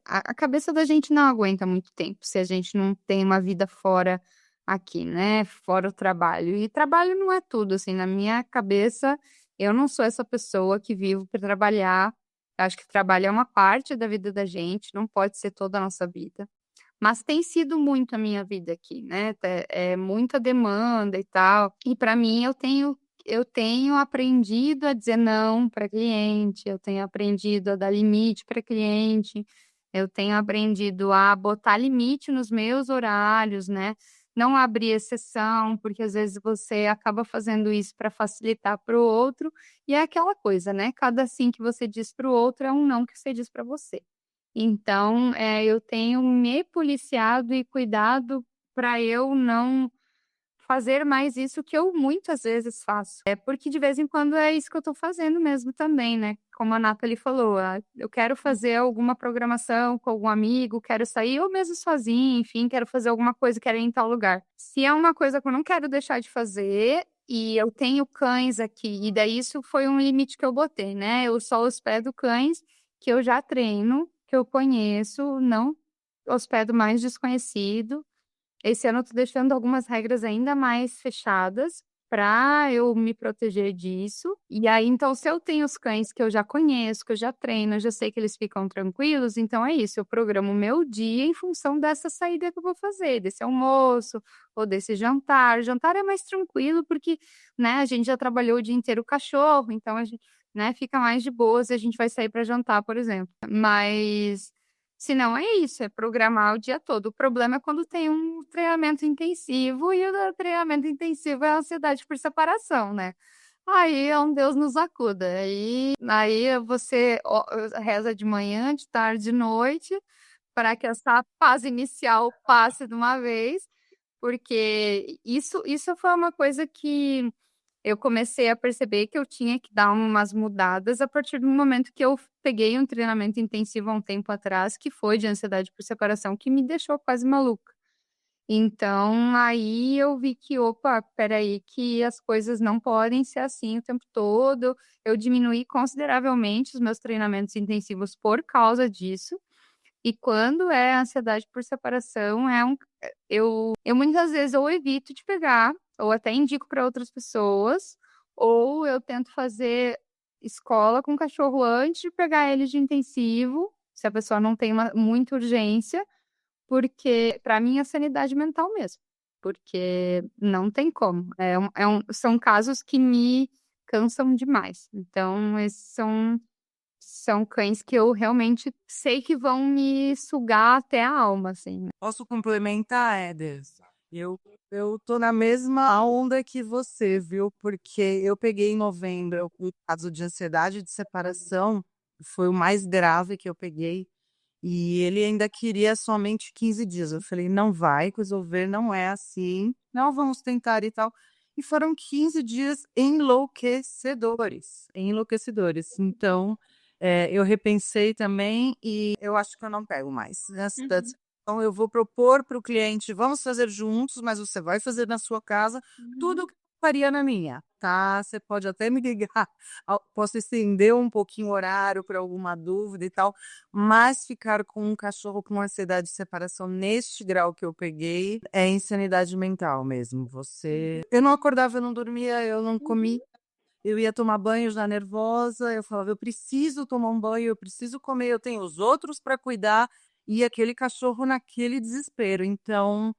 A cabeça da gente não aguenta muito tempo se a gente não tem uma vida fora aqui, né? Fora o trabalho. E trabalho não é tudo, assim, na minha cabeça, eu não sou essa pessoa que vivo para trabalhar. Acho que trabalho é uma parte da vida da gente, não pode ser toda a nossa vida. Mas tem sido muito a minha vida aqui, né? É muita demanda e tal. E para mim, eu tenho aprendido a dizer não para cliente, eu tenho aprendido a dar limite para cliente, eu tenho aprendido a botar limite nos meus horários, né? Não abrir exceção, porque às vezes você acaba fazendo isso para facilitar para o outro, e é aquela coisa, né? Cada sim que você diz para o outro é um não que você diz para você. Então, eu tenho me policiado e cuidado para eu não fazer mais isso que eu muitas vezes faço. É porque de vez em quando é isso que eu estou fazendo mesmo também, né? Como a Nathalie falou, eu quero fazer alguma programação com algum amigo, quero sair ou mesmo sozinha, enfim, quero fazer alguma coisa, quero ir em tal lugar. Se é uma coisa que eu não quero deixar de fazer e eu tenho cães aqui, e daí isso foi um limite que eu botei, né? Eu só hospedo cães que eu já treino, que eu conheço, não hospedo mais desconhecido. Esse ano eu tô deixando algumas regras ainda mais fechadas para eu me proteger disso. E aí, então, se eu tenho os cães que eu já conheço, que eu já treino, eu já sei que eles ficam tranquilos, então é isso, eu programo o meu dia em função dessa saída que eu vou fazer, desse almoço ou desse jantar. Jantar é mais tranquilo porque, né, a gente já trabalhou o dia inteiro o cachorro, então a gente, né, fica mais de boas e a gente vai sair para jantar, por exemplo. Mas se não, é isso, é programar o dia todo. O problema é quando tem um treinamento intensivo e o treinamento intensivo é a ansiedade por separação, né? Aí é um Deus nos acuda. Aí você reza de manhã, de tarde, de noite, para que essa fase inicial passe de uma vez, porque isso foi uma coisa que eu comecei a perceber que eu tinha que dar umas mudadas a partir do momento que eu peguei um treinamento intensivo há um tempo atrás, que foi de ansiedade por separação, que me deixou quase maluca. Então, aí eu vi que, opa, peraí, que as coisas não podem ser assim o tempo todo. Eu diminuí consideravelmente os meus treinamentos intensivos por causa disso. E quando é ansiedade por separação, eu muitas vezes ou evito de pegar, ou até indico para outras pessoas, ou eu tento fazer escola com o cachorro antes de pegar ele de intensivo, se a pessoa não tem muita urgência, porque para mim é sanidade mental mesmo, porque não tem como. São casos que me cansam demais. Então, esses são cães que eu realmente sei que vão me sugar até a alma, assim, né. Posso complementar, Éder? Eu tô na mesma onda que você, viu? Porque eu peguei em novembro um caso de ansiedade de separação, foi o mais grave que eu peguei, e ele ainda queria somente 15 dias. Eu falei: "Não vai resolver, não é assim, não, vamos tentar e tal". E foram 15 dias enlouquecedores, enlouquecedores. Então, eu repensei também e eu acho que eu não pego mais. Uhum. Então eu vou propor para o cliente: "Vamos fazer juntos, mas você vai fazer na sua casa tudo o Uhum. que eu faria na minha, tá? Você pode até me ligar, posso estender um pouquinho o horário para alguma dúvida e tal, mas ficar com um cachorro com ansiedade de separação neste grau que eu peguei é insanidade mental mesmo. Eu não acordava, eu não dormia, eu não Uhum. comia, eu ia tomar banho já nervosa, eu falava: "Eu preciso tomar um banho, eu preciso comer, eu tenho os outros para cuidar", e aquele cachorro naquele desespero. Então,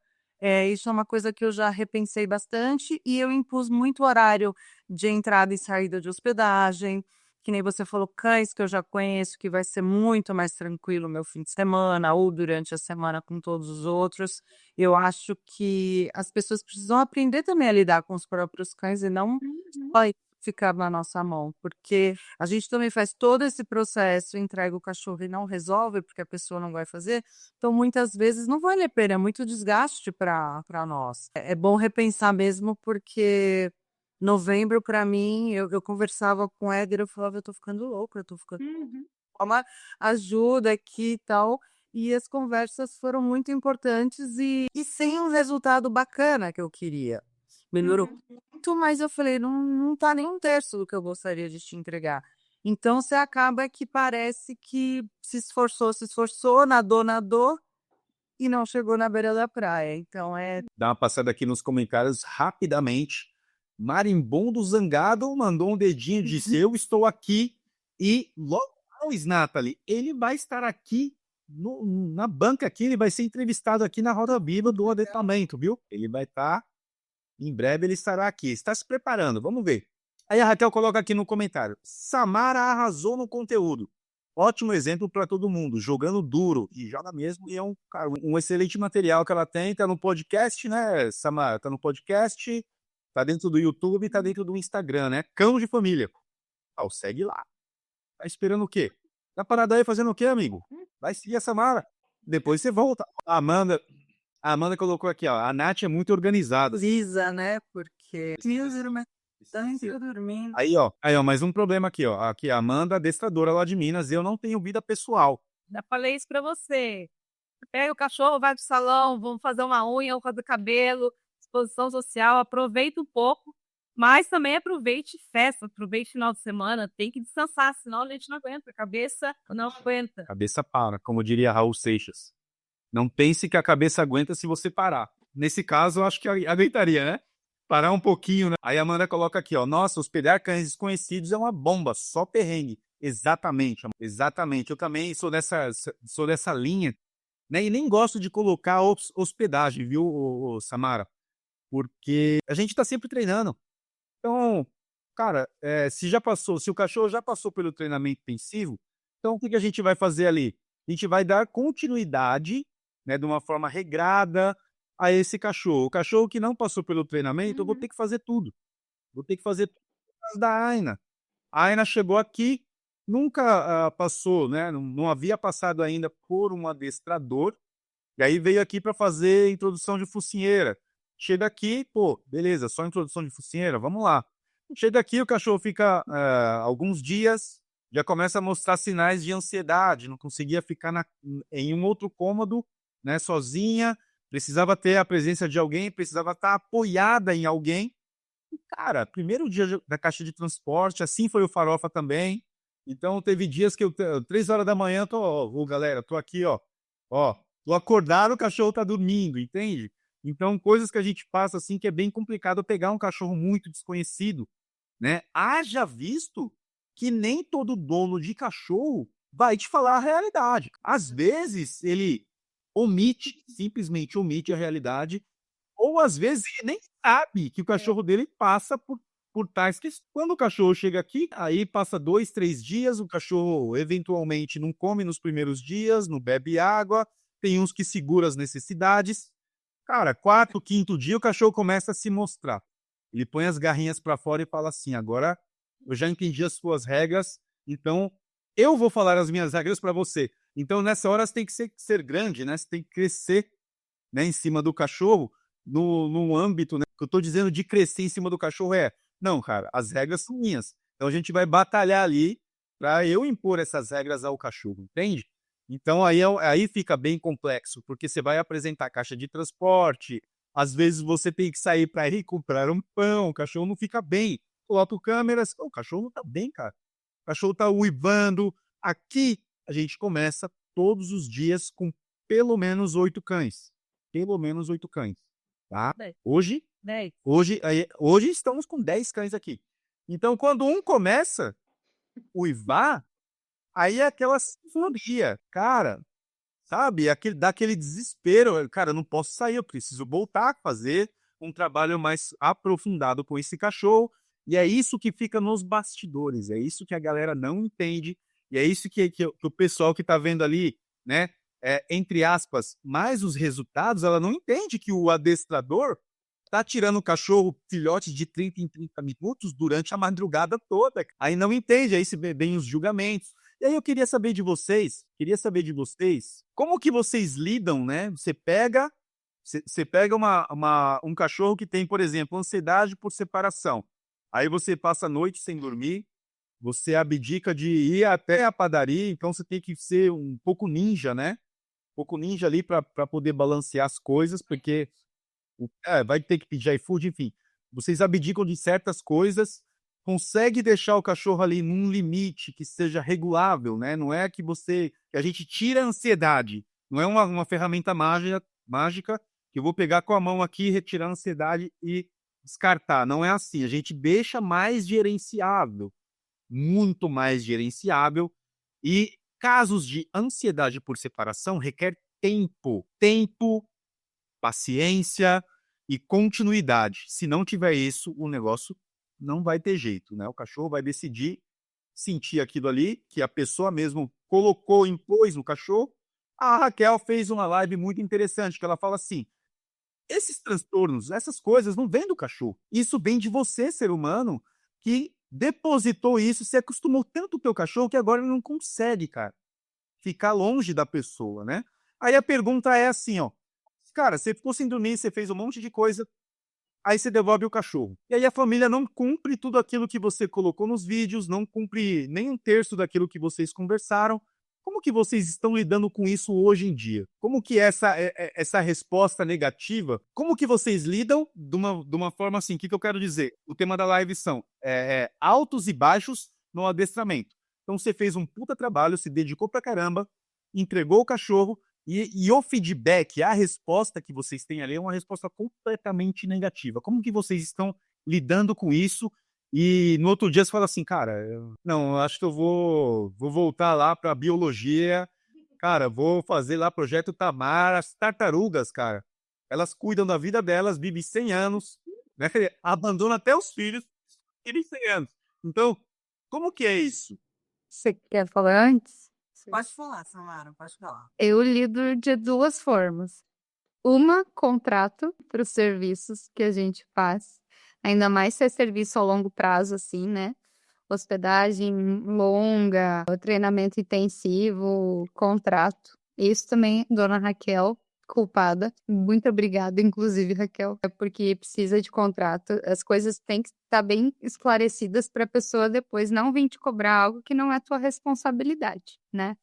isso é uma coisa que eu já repensei bastante e eu impus muito horário de entrada e saída de hospedagem, que nem você falou, cães que eu já conheço, que vai ser muito mais tranquilo o meu fim de semana ou durante a semana com todos os outros. Eu acho que as pessoas precisam aprender também a lidar com os próprios cães e não Uhum. só ficar na nossa mão, porque a gente também faz todo esse processo, entrega o cachorro e não resolve, porque a pessoa não vai fazer, então muitas vezes não vale a pena, é muito desgaste para nós. É bom repensar mesmo, porque Novembro, para mim, eu conversava com o Éder, eu falava, eu tô ficando louca, eu tô ficando uma ajuda aqui e tal. E as conversas foram muito importantes e sem um resultado bacana que eu queria. Melhorou muito, mas eu falei, não tá nem um terço do que eu gostaria de te entregar. Então você acaba que parece que se esforçou, nadou e não chegou na beira da praia. Então Dá uma passada aqui nos comentários rapidamente. Marimbondo Zangado mandou um dedinho de eu estou aqui. E logo mais, Nathalie, ele vai estar aqui na banca aqui, ele vai ser entrevistado aqui na Roda Viva do Adestramento, viu? Ele vai estar, em breve ele estará aqui. Está se preparando, vamos ver. Aí a Raquel coloca aqui no comentário, Samara arrasou no conteúdo. Ótimo exemplo para todo mundo, jogando duro, e joga mesmo, e é cara, um excelente material que ela tem, tá no podcast, né, Samara? Tá no podcast, tá dentro do YouTube, tá dentro do Instagram, né? Cão de Família. Segue lá. Tá esperando o quê? Tá parado aí fazendo o quê, amigo? Vai seguir a Samara. Depois você volta. A Amanda colocou aqui, ó, a Nath é muito organizada. Lisa, né? Porque eu dormindo. Aí, ó, mais um problema aqui, ó. Aqui, a Amanda, adestradora lá de Minas, eu não tenho vida pessoal. Já falei isso pra você. Pega o cachorro, vai pro salão, vamos fazer uma unha, ou fazer cabelo, exposição social, aproveita um pouco, mas também aproveite festa, aproveite final de semana, tem que descansar, senão a gente não aguenta, a cabeça não aguenta. Cabeça para, como diria Raul Seixas. Não pense que a cabeça aguenta se você parar. Nesse caso, eu acho que aguentaria, né? Parar um pouquinho, né? Aí a Amanda coloca aqui, ó. Nossa, hospedar cães desconhecidos é uma bomba, só perrengue. Exatamente, exatamente. Eu também sou dessa linha, né? E nem gosto de colocar hospedagem, viu, Samara? Porque a gente tá sempre treinando. Então, cara, se o cachorro já passou pelo treinamento intensivo, então o que a gente vai fazer ali? A gente vai dar continuidade, né, de uma forma regrada a esse cachorro. O cachorro que não passou pelo treinamento, eu vou ter que fazer tudo. Vou ter que fazer tudo por causa da Aina. A Aina chegou aqui, nunca passou, né? Não havia passado ainda por um adestrador, e aí veio aqui para fazer introdução de focinheira. Chega aqui, pô, beleza, só introdução de focinheira, vamos lá. Chega aqui, o cachorro fica alguns dias, já começa a mostrar sinais de ansiedade, não conseguia ficar em um outro cômodo, né, sozinha, precisava ter a presença de alguém, precisava estar apoiada em alguém. E, cara, primeiro dia da caixa de transporte, assim foi o Farofa também. Então teve dias que 3 horas da manhã, galera, tô aqui, ó, tô acordado, o cachorro tá dormindo, entende? Então, coisas que a gente passa assim que é bem complicado pegar um cachorro muito desconhecido, né? Haja visto que nem todo dono de cachorro vai te falar a realidade. Às vezes ele simplesmente omite a realidade, ou às vezes ele nem sabe que o cachorro dele passa por tais questões. Quando o cachorro chega aqui, aí passa 2, 3 dias, o cachorro eventualmente não come nos primeiros dias, não bebe água, tem uns que segura as necessidades. Cara, 4º, 5º dia o cachorro começa a se mostrar. Ele põe as garrinhas para fora e fala assim, agora eu já entendi as suas regras, então eu vou falar as minhas regras para você. Então nessa hora você tem que ser grande, né? Você tem que crescer, né, em cima do cachorro, no âmbito, né? O que eu estou dizendo de crescer em cima do cachorro não, cara, as regras são minhas. Então a gente vai batalhar ali para eu impor essas regras ao cachorro, entende? Então aí fica bem complexo, porque você vai apresentar caixa de transporte, às vezes você tem que sair para ir comprar um pão, o cachorro não fica bem. Coloca câmeras, o cachorro não tá bem, cara. O cachorro tá uivando. Aqui a gente começa todos os dias com pelo menos 8 cães. Pelo menos 8 cães, tá? 10. Hoje 10. Hoje estamos com 10 cães aqui. Então, quando um começa a uivar, aí é aquela sinfonia, cara, sabe? Dá aquele desespero. Cara, eu não posso sair, eu preciso voltar a fazer um trabalho mais aprofundado com esse cachorro. E é isso que fica nos bastidores, é isso que a galera não entende, e é isso que o pessoal que tá vendo ali, né, entre aspas, mais os resultados, ela não entende que o adestrador tá tirando o cachorro filhote de 30 em 30 minutos durante a madrugada toda. Aí não entende, aí se vem os julgamentos. E aí eu queria saber de vocês, como que vocês lidam, né? Você pega um cachorro que tem, por exemplo, ansiedade por separação. Aí você passa a noite sem dormir, você abdica de ir até a padaria, então você tem que ser um pouco ninja, né? Um pouco ninja ali para poder balancear as coisas, porque vai ter que pedir iFood, enfim. Vocês abdicam de certas coisas, consegue deixar o cachorro ali num limite que seja regulável, né? Não é que a gente tira a ansiedade, não é uma ferramenta mágica que eu vou pegar com a mão aqui, retirar a ansiedade e descartar. Não é assim, a gente deixa mais gerenciável, muito mais gerenciável, e casos de ansiedade por separação requer tempo, paciência e continuidade. Se não tiver isso, o negócio não vai ter jeito, né? O cachorro vai decidir sentir aquilo ali, que a pessoa mesmo colocou, impôs no cachorro. A Raquel fez uma live muito interessante, que ela fala assim, esses transtornos, essas coisas não vêm do cachorro. Isso vem de você, ser humano, que depositou isso, se acostumou tanto com o teu cachorro que agora ele não consegue, cara, ficar longe da pessoa, né? Aí a pergunta é assim, ó. Cara, você ficou sem dormir, você fez um monte de coisa, aí você devolve o cachorro. E aí a família não cumpre tudo aquilo que você colocou nos vídeos, não cumpre nem 1/3 daquilo que vocês conversaram. Como que vocês estão lidando com isso hoje em dia? Como que essa resposta negativa, como que vocês lidam de uma forma assim? O que eu quero dizer? O tema da live são altos e baixos no adestramento. Então você fez um puta trabalho, se dedicou pra caramba, entregou o cachorro, e o feedback, a resposta que vocês têm ali é uma resposta completamente negativa. Como que vocês estão lidando com isso? E no outro dia você fala assim, cara, eu acho que eu vou voltar lá para biologia, cara, vou fazer lá projeto Tamar, as tartarugas, cara, elas cuidam da vida delas, vivem 100 anos, né? Abandonam até os filhos, vivem 100 anos. Então, como que é isso? Você quer falar antes? Pode falar, Samara, pode falar. Eu lido de 2 formas. Uma, contrato para os serviços que a gente faz, ainda mais se é serviço a longo prazo, assim, né? Hospedagem longa, treinamento intensivo, contrato. Isso também, dona Raquel, culpada. Muito obrigada, inclusive, Raquel, porque precisa de contrato. As coisas têm que estar bem esclarecidas para a pessoa depois não vir te cobrar algo que não é tua responsabilidade, né?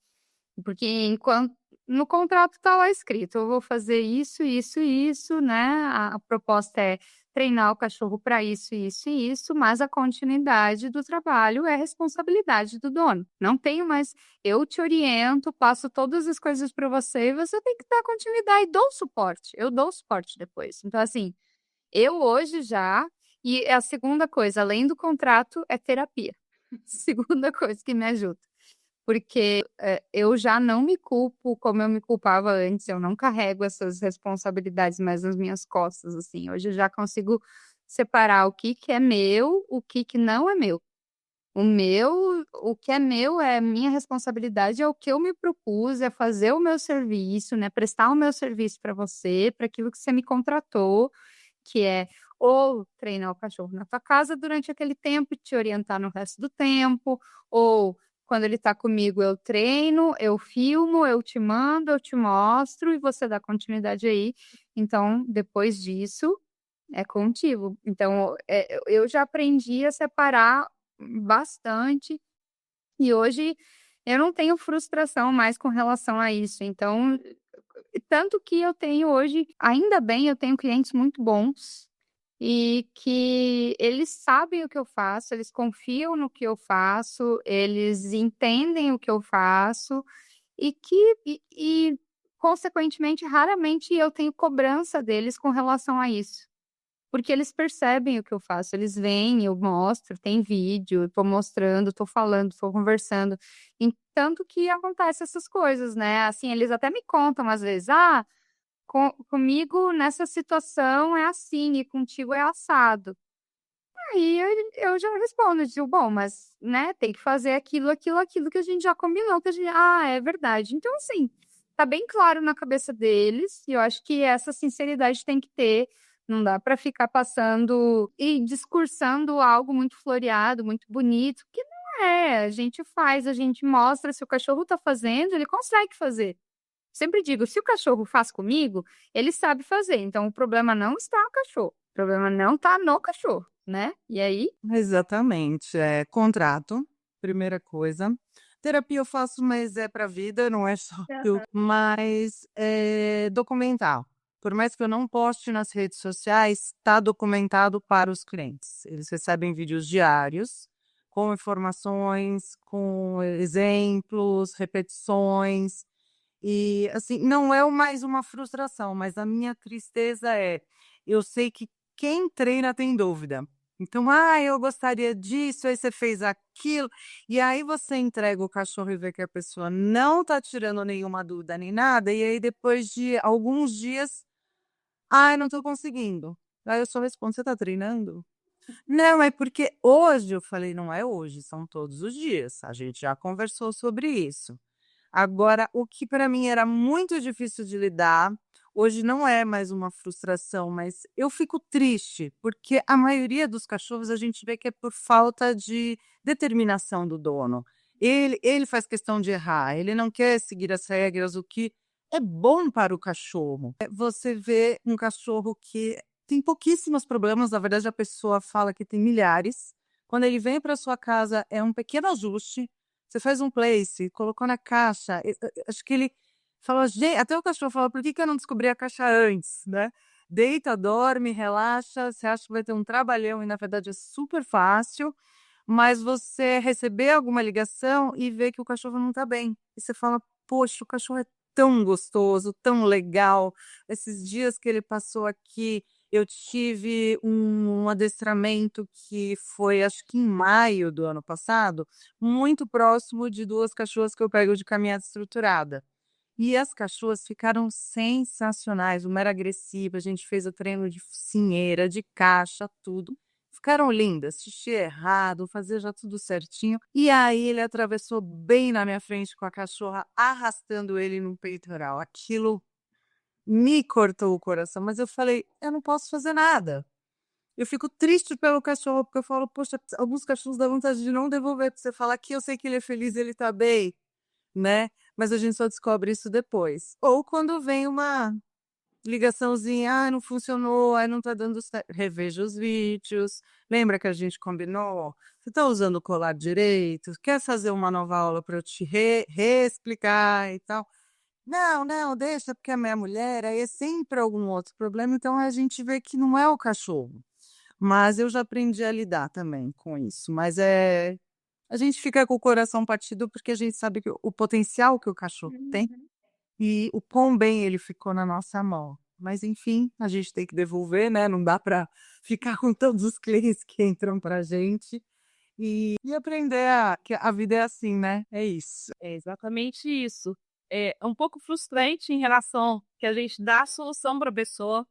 Porque enquanto no contrato está lá escrito, eu vou fazer isso, isso e isso, né? A proposta é treinar o cachorro para isso, isso e isso, mas a continuidade do trabalho é responsabilidade do dono. Não tenho mais, eu te oriento, passo todas as coisas para você e você tem que dar continuidade, dou suporte, eu dou suporte depois. Então, assim, eu hoje já, e a segunda coisa, além do contrato, é terapia. Segunda coisa que me ajuda. Porque eu já não me culpo como eu me culpava antes, eu não carrego essas responsabilidades mais nas minhas costas, assim. Hoje eu já consigo separar o que é meu, o que não é meu. O que é meu é minha responsabilidade, é o que eu me propus, é fazer o meu serviço, né? Prestar o meu serviço para você, para aquilo que você me contratou, que é ou treinar o cachorro na tua casa durante aquele tempo e te orientar no resto do tempo, ou quando ele está comigo eu treino, eu filmo, eu te mando, eu te mostro e você dá continuidade aí. Então, depois disso, é contigo. Então, eu já aprendi a separar bastante e hoje eu não tenho frustração mais com relação a isso. Então, tanto que eu tenho hoje, ainda bem, eu tenho clientes muito bons e que eles sabem o que eu faço, eles confiam no que eu faço, eles entendem o que eu faço e consequentemente, raramente eu tenho cobrança deles com relação a isso. Porque eles percebem o que eu faço, eles veem, eu mostro, tem vídeo, eu tô mostrando, tô falando, tô conversando. E tanto que acontece essas coisas, né? Assim, eles até me contam às vezes, comigo nessa situação é assim e contigo é assado. Aí eu já respondo, eu digo, bom, mas, né, tem que fazer aquilo que a gente já combinou, que a gente, é verdade. Então, assim, tá bem claro na cabeça deles, e eu acho que essa sinceridade tem que ter, não dá para ficar passando e discursando algo muito floreado, muito bonito, que não é, a gente faz, a gente mostra, se o cachorro tá fazendo, ele consegue fazer. Sempre digo, se o cachorro faz comigo, ele sabe fazer. Então, o problema não está no cachorro. O problema não está no cachorro. né? E aí? Exatamente. Contrato, primeira coisa. Terapia eu faço, mas é para vida, não é só eu. Mas documentar. Por mais que eu não poste nas redes sociais, está documentado para os clientes. Eles recebem vídeos diários, com informações, com exemplos, repetições. E, assim, não é mais uma frustração, mas a minha tristeza eu sei que quem treina tem dúvida. Então, eu gostaria disso, aí você fez aquilo, e aí você entrega o cachorro e vê que a pessoa não está tirando nenhuma dúvida nem nada, e aí depois de alguns dias, não estou conseguindo. Aí eu só respondo, você está treinando? Não, é porque hoje, eu falei, não é hoje, são todos os dias. A gente já conversou sobre isso. Agora, o que para mim era muito difícil de lidar, hoje não é mais uma frustração, mas eu fico triste, porque a maioria dos cachorros a gente vê que é por falta de determinação do dono. Ele faz questão de errar, ele não quer seguir as regras, o que é bom para o cachorro. Você vê um cachorro que tem pouquíssimos problemas, na verdade a pessoa fala que tem milhares. Quando ele vem para sua casa, é um pequeno ajuste, você faz um place, colocou na caixa, acho que ele falou, gente, até o cachorro falou, por que que eu não descobri a caixa antes, né? Deita, dorme, relaxa, você acha que vai ter um trabalhão e na verdade é super fácil, mas você receber alguma ligação e ver que o cachorro não tá bem. E você fala, poxa, o cachorro é tão gostoso, tão legal. Esses dias que ele passou aqui, eu tive um adestramento que foi, acho que em maio do ano passado, muito próximo de 2 cachorras que eu pego de caminhada estruturada. E as cachorras ficaram sensacionais, uma era agressiva, a gente fez o treino de focinheira, de caixa, tudo. Ficaram lindas, xixi errado, fazia já tudo certinho. E aí ele atravessou bem na minha frente com a cachorra, arrastando ele no peitoral. Aquilo me cortou o coração, mas eu falei: "Eu não posso fazer nada". Eu fico triste pelo cachorro, porque eu falo: "Poxa, alguns cachorros dá vontade de não devolver, pra você falar que eu sei que ele é feliz, ele tá bem", né, mas a gente só descobre isso depois. Ou quando vem uma ligaçãozinha: "Ah, não funcionou, ai, não tá dando certo", reveja os vídeos, lembra que a gente combinou? Você tá usando o colar direito? Quer fazer uma nova aula para eu te reexplicar e tal? Não, não, deixa, porque a minha mulher, aí é sempre algum outro problema, então a gente vê que não é o cachorro. Mas eu já aprendi a lidar também com isso, mas a gente fica com o coração partido, porque a gente sabe que o potencial que o cachorro tem e o quão bem ele ficou na nossa mão. Mas enfim, a gente tem que devolver, né, não dá para ficar com todos os clientes que entram pra gente, e aprender que a vida é assim, né, é isso. É exatamente isso. É um pouco frustrante em relação que a gente dá a solução para a pessoa,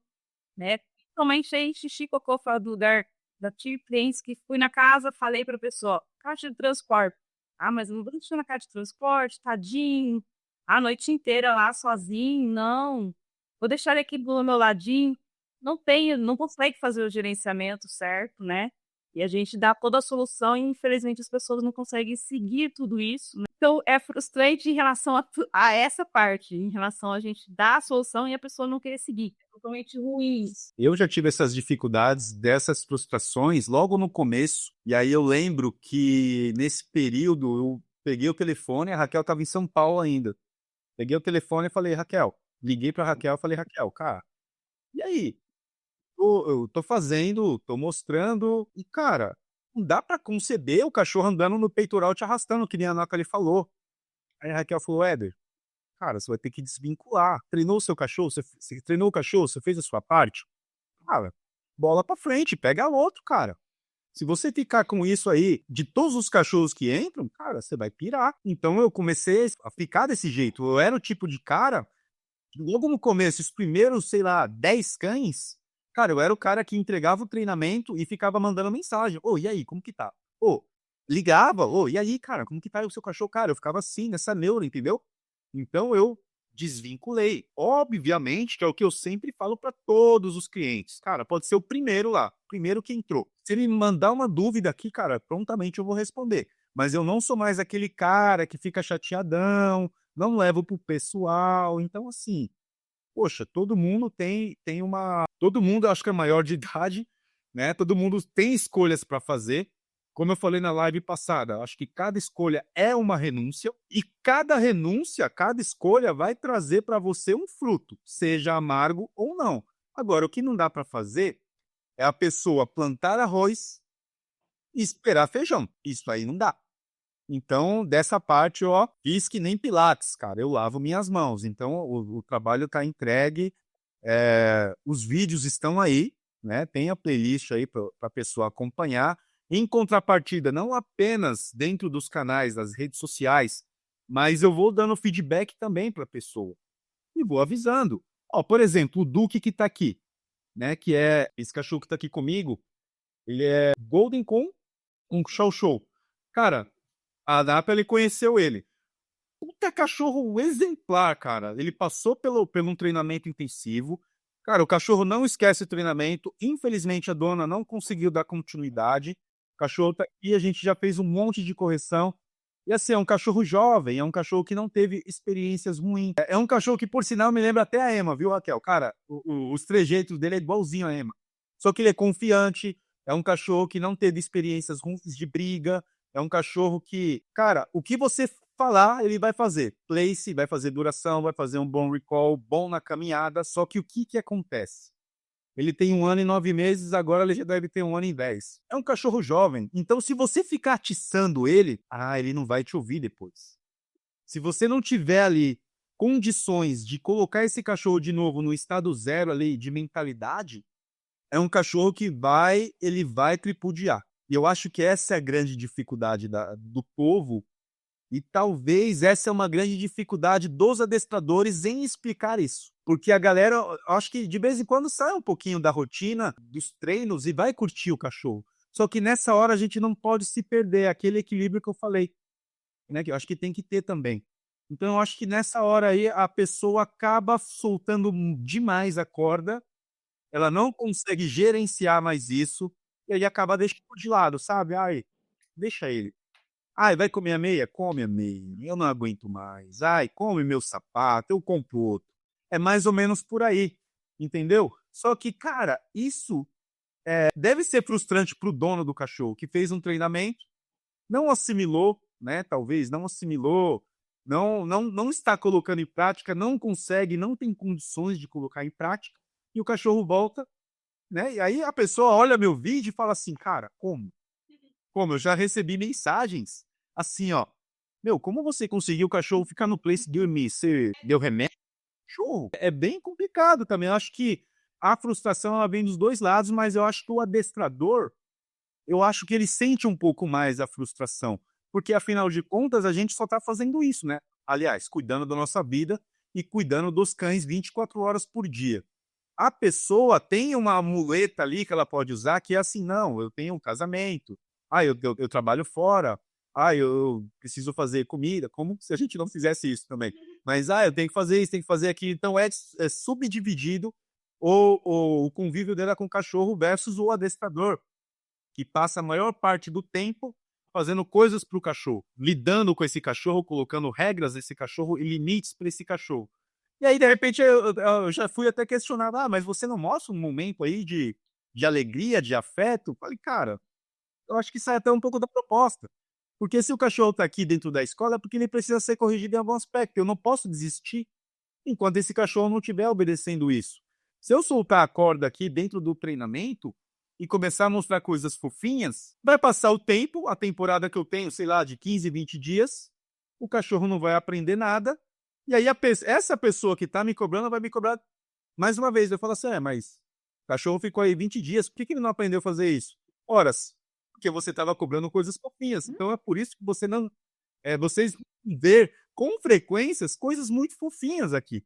né? Principalmente aí xixi, cocô fora do lugar. Já tive clientes que fui na casa, falei para a pessoa, caixa de transporte. Ah, mas eu não vou deixar na caixa de transporte, tadinho. A noite inteira lá sozinho, não. Vou deixar ele aqui do meu ladinho. Não tem, não consegue fazer o gerenciamento certo, né? E a gente dá toda a solução e infelizmente as pessoas não conseguem seguir tudo isso, né. Então é frustrante em relação a essa parte, em relação a gente dar a solução e a pessoa não querer seguir. É totalmente ruim isso. Eu já tive essas dificuldades, dessas frustrações logo no começo, e aí eu lembro que nesse período eu peguei o telefone, a Raquel estava em São Paulo ainda. Peguei o telefone e falei: "Raquel", liguei pra Raquel e falei: "Raquel, cara, e aí? Eu tô fazendo, tô mostrando e, cara, não dá pra conceber o cachorro andando no peitoral te arrastando, que nem a Nathalie falou". Aí a Raquel falou: "Éder, cara, você vai ter que desvincular. Treinou o seu cachorro? Você treinou o cachorro? Você fez a sua parte? Cara, bola pra frente, pega outro, cara. Se você ficar com isso aí, de todos os cachorros que entram, cara, você vai pirar". Então eu comecei a ficar desse jeito. Eu era o tipo de cara, logo no começo, os primeiros, sei lá, 10 cães, cara, eu era o cara que entregava o treinamento e ficava mandando mensagem: "Ô, e aí, como que tá?". Ô, ligava: "Ô, e aí, cara, como que tá o seu cachorro?". Cara, eu ficava assim, nessa neura, entendeu? Então eu desvinculei. Obviamente que é o que eu sempre falo para todos os clientes: "Cara, pode ser o primeiro lá, o primeiro que entrou. Se ele me mandar uma dúvida aqui, cara, prontamente eu vou responder. Mas eu não sou mais aquele cara que fica chateadão, não levo pro pessoal". Então, assim, poxa, todo mundo tem uma todo mundo, acho que é maior de idade, né? Todo mundo tem escolhas para fazer. Como eu falei na live passada, acho que cada escolha é uma renúncia e cada renúncia, cada escolha vai trazer para você um fruto, seja amargo ou não. Agora, o que não dá para fazer é a pessoa plantar arroz e esperar feijão. Isso aí não dá. Então, dessa parte, ó, fiz que nem Pilates, cara. Eu lavo minhas mãos. Então, o trabalho está entregue. Os vídeos estão aí, né? Tem a playlist aí para a pessoa acompanhar. Em contrapartida, não apenas dentro dos canais, das redes sociais, mas eu vou dando feedback também para a pessoa. E vou avisando. Ó, por exemplo, o Duque que está aqui, né? Que é esse cachorro que está aqui comigo. Ele é Golden com um Chow Chow. Cara, a Nathalie conheceu ele. Puta cachorro exemplar, cara. Ele passou pelo um treinamento intensivo. Cara, o cachorro não esquece o treinamento. Infelizmente, a dona não conseguiu dar continuidade. O cachorro tá aqui, a gente já fez um monte de correção. E assim, é um cachorro jovem, é um cachorro que não teve experiências ruins. É um cachorro que, por sinal, me lembra até a Emma, viu, Raquel? Cara, os trejeitos dele é igualzinho a Emma. Só que ele é confiante, é um cachorro que não teve experiências ruins de briga, é um cachorro que, cara, o que você falar, ele vai fazer. Place, vai fazer duração, vai fazer um bom recall, bom na caminhada. Só que o que acontece? Ele tem 1 ano e 9 meses, agora ele já deve ter 1 ano e 10. É um cachorro jovem. Então, se você ficar atiçando ele, ele não vai te ouvir depois. Se você não tiver ali condições de colocar esse cachorro de novo no estado zero ali de mentalidade, é um cachorro que ele vai tripudiar. E eu acho que essa é a grande dificuldade do povo. E talvez essa é uma grande dificuldade dos adestradores em explicar isso. Porque a galera, acho que de vez em quando sai um pouquinho da rotina, dos treinos e vai curtir o cachorro. Só que nessa hora a gente não pode se perder, aquele equilíbrio que eu falei, né? Que eu acho que tem que ter também. Então eu acho que nessa hora aí a pessoa acaba soltando demais a corda, ela não consegue gerenciar mais isso, e aí acaba deixando de lado, sabe? Deixa ele. Vai comer a meia? Come a meia. Eu não aguento mais. Come meu sapato, eu compro outro. É mais ou menos por aí, entendeu? Só que, cara, isso deve ser frustrante para o dono do cachorro, que fez um treinamento, não assimilou, né? Talvez não assimilou, não está colocando em prática, não consegue, não tem condições de colocar em prática, e o cachorro volta, né? E aí a pessoa olha meu vídeo e fala assim, cara, como? Como eu já recebi mensagens assim, ó. Meu, como você conseguiu o cachorro ficar no place e dormir? Você deu remédio? Cachorro? É bem complicado também. Eu acho que a frustração ela vem dos dois lados, mas eu acho que o adestrador, eu acho que ele sente um pouco mais a frustração. Porque, afinal de contas, a gente só tá fazendo isso, né? Aliás, cuidando da nossa vida e cuidando dos cães 24 horas por dia. A pessoa tem uma muleta ali que ela pode usar que é assim, não, eu tenho um casamento, eu trabalho fora, eu preciso fazer comida, como se a gente não fizesse isso também. Mas, eu tenho que fazer isso, tenho que fazer aquilo. Então, é subdividido o convívio dela com o cachorro versus o adestrador, que passa a maior parte do tempo fazendo coisas para o cachorro, lidando com esse cachorro, colocando regras nesse cachorro e limites para esse cachorro. E aí, de repente, eu já fui até questionado, mas você não mostra um momento aí de alegria, de afeto? Falei, cara, eu acho que sai até um pouco da proposta. Porque se o cachorro está aqui dentro da escola, é porque ele precisa ser corrigido em algum aspecto. Eu não posso desistir enquanto esse cachorro não estiver obedecendo isso. Se eu soltar a corda aqui dentro do treinamento e começar a mostrar coisas fofinhas, vai passar o tempo, a temporada que eu tenho, sei lá, de 15, 20 dias, o cachorro não vai aprender nada, e aí essa pessoa que está me cobrando vai me cobrar mais uma vez. Eu falo assim, mas o cachorro ficou aí 20 dias, por que ele não aprendeu a fazer isso? Horas, porque você estava cobrando coisas fofinhas. Então é por isso que vocês vê com frequências coisas muito fofinhas aqui,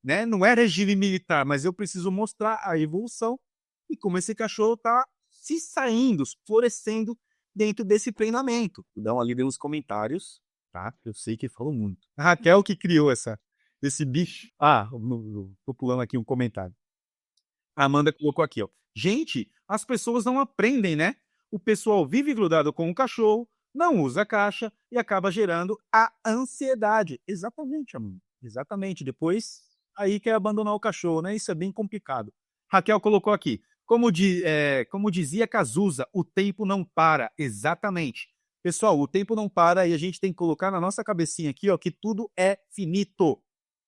né? Não é regime militar, mas eu preciso mostrar a evolução e como esse cachorro está se saindo, florescendo dentro desse treinamento. Dá uma lida nos comentários, tá? Eu sei que falou muito. A Raquel que criou esse bicho. Tô pulando aqui um comentário. A Amanda colocou aqui, ó. Gente, as pessoas não aprendem, né? O pessoal vive grudado com o cachorro, não usa caixa e acaba gerando a ansiedade. Exatamente, Amanda. Exatamente. Depois, aí quer abandonar o cachorro, né? Isso é bem complicado. Raquel colocou aqui. Como dizia Cazuza, o tempo não para. Exatamente. Pessoal, o tempo não para e a gente tem que colocar na nossa cabecinha aqui, ó, que tudo é finito.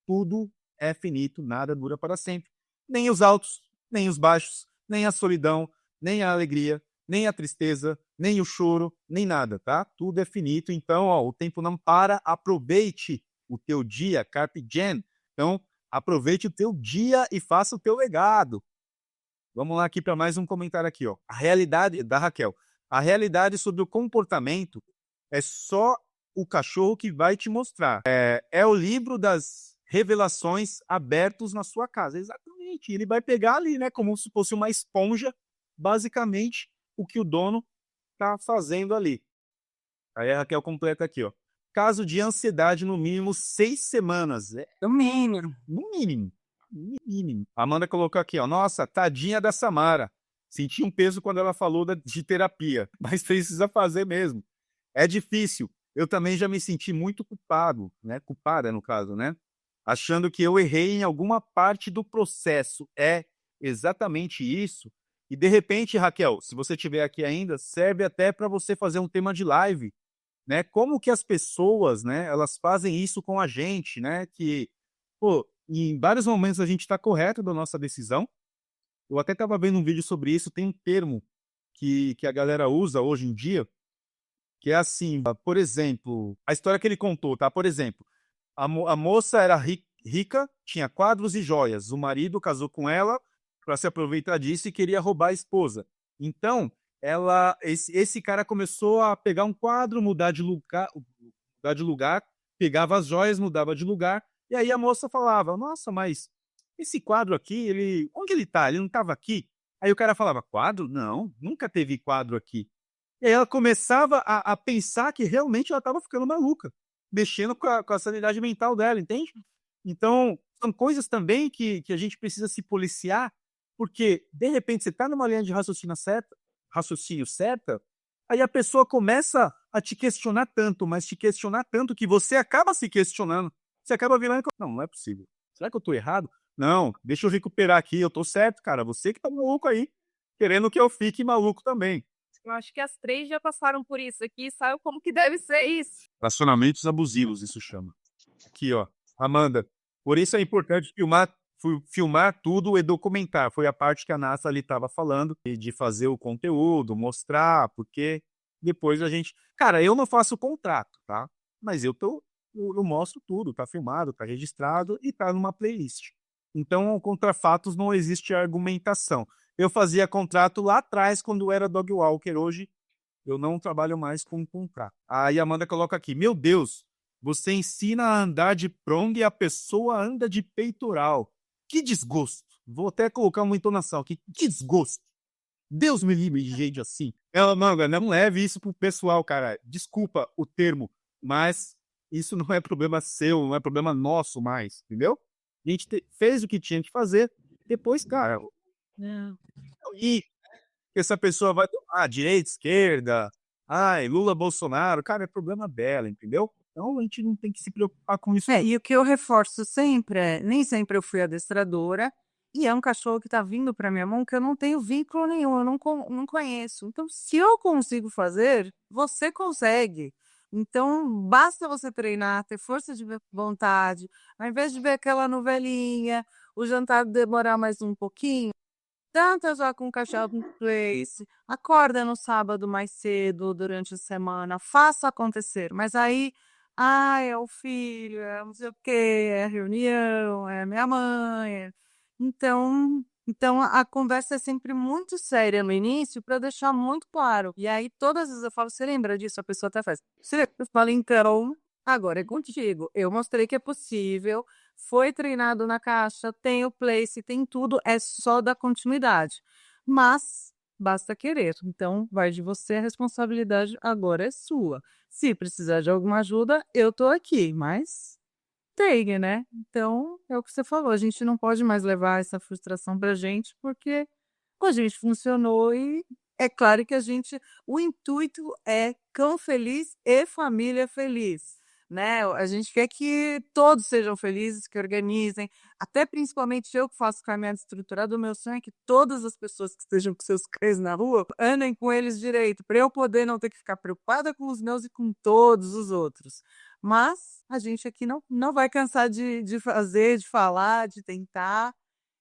Tudo é finito, nada dura para sempre. Nem os altos, nem os baixos, nem a solidão, nem a alegria, nem a tristeza, nem o choro, nem nada, tá? Tudo é finito, então, ó, o tempo não para, aproveite o teu dia, carpe diem. Então, aproveite o teu dia e faça o teu legado. Vamos lá aqui para mais um comentário aqui, ó. A realidade da Raquel. A realidade sobre o comportamento é só o cachorro que vai te mostrar. É o livro das revelações abertos na sua casa. Exatamente. Ele vai pegar ali, né, como se fosse uma esponja, basicamente, o que o dono está fazendo ali. Aí a Raquel completa aqui, ó. Caso de ansiedade, no mínimo 6 semanas. No mínimo. No mínimo. No mínimo. A Amanda colocou aqui, ó. Nossa, tadinha da Samara. Senti um peso quando ela falou de terapia, mas precisa fazer mesmo. É difícil. Eu também já me senti muito culpado, né? Culpada, no caso, né? Achando que eu errei em alguma parte do processo. É exatamente isso. E, de repente, Raquel, se você estiver aqui ainda, serve até para você fazer um tema de live, né? Como que as pessoas, né, elas fazem isso com a gente, né? Que, pô, em vários momentos a gente está correto da nossa decisão. Eu até estava vendo um vídeo sobre isso, tem um termo que a galera usa hoje em dia, que é assim, por exemplo, a história que ele contou, tá? Por exemplo, a moça era rica, tinha quadros e joias. O marido casou com ela para se aproveitar disso e queria roubar a esposa. Então, esse cara começou a pegar um quadro, mudar de lugar, pegava as joias, mudava de lugar, e aí a moça falava: "Nossa, mas esse quadro aqui, onde ele tá? Ele não estava aqui?" Aí o cara falava: "Quadro? Não, nunca teve quadro aqui." E aí ela começava a pensar que realmente ela estava ficando maluca, mexendo com a sanidade mental dela, entende? Então, são coisas também que a gente precisa se policiar, porque, de repente, você está numa linha de raciocínio certa, aí a pessoa começa a te questionar tanto, mas te questionar tanto que você acaba se questionando. Você acaba virando e não é possível. Será que eu estou errado? Não, deixa eu recuperar aqui, eu estou certo, cara. Você que está maluco aí, querendo que eu fique maluco também. Eu acho que as 3 já passaram por isso aqui, sabe como que deve ser isso. Relacionamentos abusivos, isso chama. Aqui, ó. Amanda, por isso é importante filmar tudo e documentar. Foi a parte que a NASA ali estava falando, de fazer o conteúdo, mostrar, porque depois a gente... Cara, eu não faço contrato, tá? Mas eu mostro tudo, tá filmado, tá registrado e tá numa playlist. Então, contra fatos não existe argumentação. Eu fazia contrato lá atrás, quando era dog walker. Hoje, eu não trabalho mais com contrato. Aí a Amanda coloca aqui: meu Deus, você ensina a andar de prong e a pessoa anda de peitoral. Que desgosto. Vou até colocar uma entonação aqui. Que desgosto. Deus me livre de gente assim. Ela, Amanda, não leve isso pro pessoal, cara. Desculpa o termo, mas isso não é problema seu, não é problema nosso mais, entendeu? A gente fez o que tinha que fazer. Depois, cara, Não. e essa pessoa vai... direita, esquerda, Lula, Bolsonaro, cara, é problema dela, entendeu? Então a gente não tem que se preocupar com isso. E o que eu reforço sempre nem sempre eu fui adestradora, e é um cachorro que está vindo para minha mão que eu não tenho vínculo nenhum, eu não conheço. Então, se eu consigo fazer, você consegue. Então, basta você treinar, ter força de vontade, ao invés de ver aquela novelinha, o jantar demorar mais um pouquinho, tanta já com o cachorro no place, acorda no sábado mais cedo, durante a semana, faça acontecer. Mas aí, é o filho, é não sei o quê, é reunião, é minha mãe. Então a conversa é sempre muito séria no início para deixar muito claro. E aí todas as vezes eu falo: você lembra disso? A pessoa até faz: você lembra? Eu falo: então, agora é contigo. Eu mostrei que é possível, foi treinado na caixa, tem o place, tem tudo, é só dar continuidade. Mas basta querer. Então vai de você, a responsabilidade agora é sua. Se precisar de alguma ajuda, eu tô aqui, mas tem, né? Então, é o que você falou, a gente não pode mais levar essa frustração pra gente, porque com a gente funcionou e é claro que o intuito é cão feliz e família feliz. né? A gente quer que todos sejam felizes, que organizem, até principalmente eu que faço caminhada estruturada, o meu sonho é que todas as pessoas que estejam com seus cães na rua andem com eles direito, para eu poder não ter que ficar preocupada com os meus e com todos os outros. Mas a gente aqui não vai cansar de fazer, de falar, de tentar.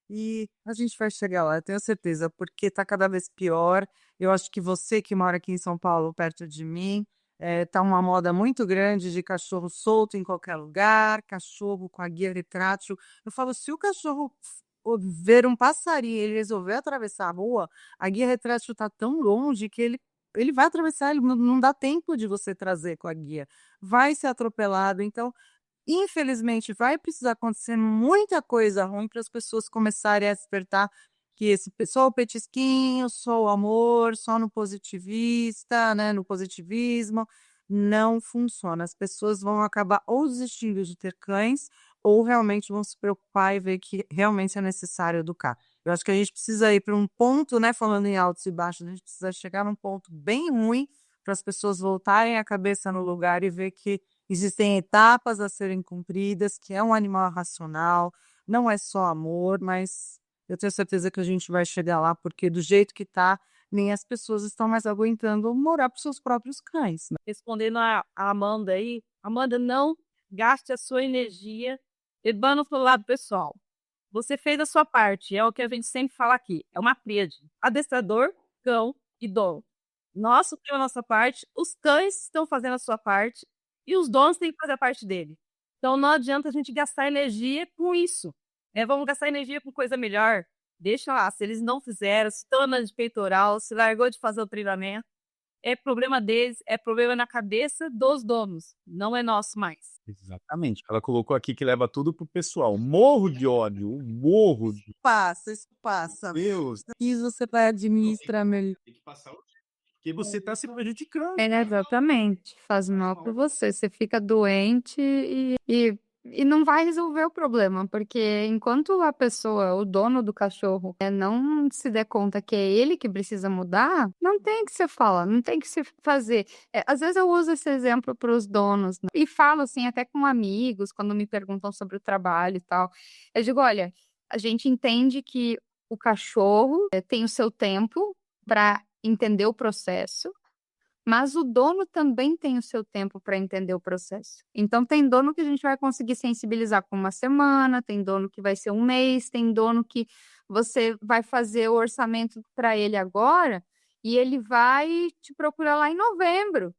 E a gente vai chegar lá, eu tenho certeza, porque tá cada vez pior. Eu acho que você que mora aqui em São Paulo, perto de mim, tá uma moda muito grande de cachorro solto em qualquer lugar, cachorro com a guia retrátil. Eu falo, se o cachorro ver um passarinho e ele resolver atravessar a rua, a guia retrátil tá tão longe que ele vai atravessar, ele não dá tempo de você trazer com a guia. Vai ser atropelado. Então, infelizmente, vai precisar acontecer muita coisa ruim para as pessoas começarem a despertar que só o petisquinho, só o amor, só no positivista, né, no positivismo, não funciona. As pessoas vão acabar ou desistindo de ter cães ou realmente vão se preocupar e ver que realmente é necessário educar. Eu acho que a gente precisa ir para um ponto, né, falando em altos e baixos, a gente precisa chegar num ponto bem ruim para as pessoas voltarem a cabeça no lugar e ver que existem etapas a serem cumpridas, que é um animal racional, não é só amor, mas eu tenho certeza que a gente vai chegar lá, porque do jeito que tá, nem as pessoas estão mais aguentando morar com seus próprios cães, né? Respondendo a Amanda aí, Amanda, não gaste a sua energia levando para o lado pessoal. Você fez a sua parte, é o que a gente sempre fala aqui, é uma tríade. Adestrador, cão e dono. Nós temos a nossa parte, os cães estão fazendo a sua parte e os donos têm que fazer a parte dele. Então não adianta a gente gastar energia com isso. Vamos gastar energia com coisa melhor. Deixa lá, se eles não fizeram, se estão andando de peitoral, se largou de fazer o treinamento, é problema deles, é problema na cabeça dos donos, não é nosso mais. Exatamente. Ela colocou aqui que leva tudo pro pessoal. Morro de ódio, morro de Isso passa. Deus. E você vai administrar melhor. Tem que passar o dia, porque você tá se prejudicando. Exatamente. Faz mal para você. Você fica doente e não vai resolver o problema, porque enquanto a pessoa, o dono do cachorro, não se der conta que é ele que precisa mudar, não tem que se falar, não tem que se fazer. Às vezes eu uso esse exemplo para os donos, né? E falo assim, até com amigos, quando me perguntam sobre o trabalho e tal. Eu digo, olha, a gente entende que o cachorro tem o seu tempo para entender o processo, mas o dono também tem o seu tempo para entender o processo. Então, tem dono que a gente vai conseguir sensibilizar com uma semana, tem dono que vai ser um mês, tem dono que você vai fazer o orçamento para ele agora e ele vai te procurar lá em novembro.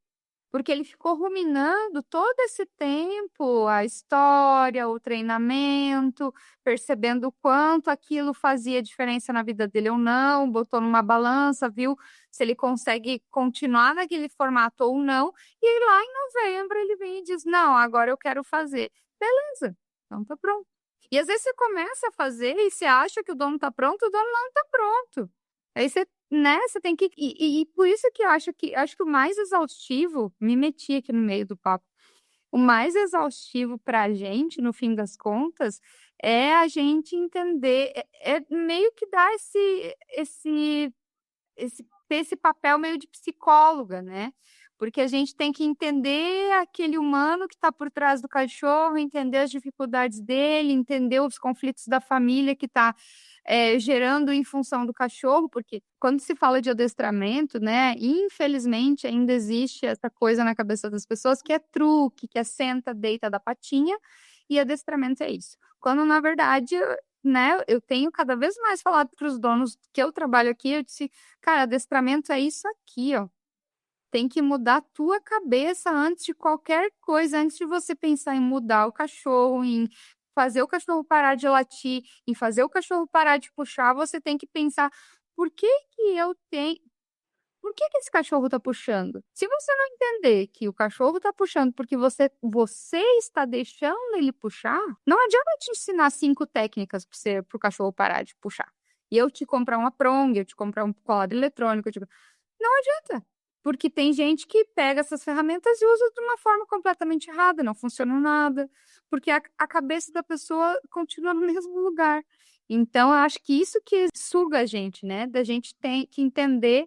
Porque ele ficou ruminando todo esse tempo a história, o treinamento, percebendo o quanto aquilo fazia diferença na vida dele ou não, botou numa balança, viu se ele consegue continuar naquele formato ou não, e aí lá em novembro ele vem e diz: Não, agora eu quero fazer. Beleza, então tá pronto. E às vezes você começa a fazer e você acha que o dono tá pronto, o dono não tá pronto. Aí você, né, você tem que. E por isso que eu acho que o mais exaustivo, me meti aqui no meio do papo, o mais exaustivo para a gente, no fim das contas, é a gente entender, é meio que dar ter esse papel meio de psicóloga, né? Porque a gente tem que entender aquele humano que está por trás do cachorro, entender as dificuldades dele, entender os conflitos da família que está gerando em função do cachorro, porque quando se fala de adestramento, né, infelizmente ainda existe essa coisa na cabeça das pessoas que é truque, que é senta, deita, da patinha, e adestramento é isso. Quando, na verdade, né, eu tenho cada vez mais falado para os donos que eu trabalho aqui, eu disse, cara, adestramento é isso aqui, ó. Tem que mudar a tua cabeça antes de qualquer coisa, antes de você pensar em mudar o cachorro, em fazer o cachorro parar de latir, em fazer o cachorro parar de puxar, você tem que pensar, por que esse cachorro tá puxando? Se você não entender que o cachorro tá puxando porque você está deixando ele puxar, não adianta eu te ensinar 5 técnicas para o cachorro parar de puxar. E eu te comprar uma prong, eu te comprar um collar eletrônico, não adianta. Porque tem gente que pega essas ferramentas e usa de uma forma completamente errada, não funciona nada, porque a cabeça da pessoa continua no mesmo lugar. Então, eu acho que isso que suga a gente, né? Da gente tem que entender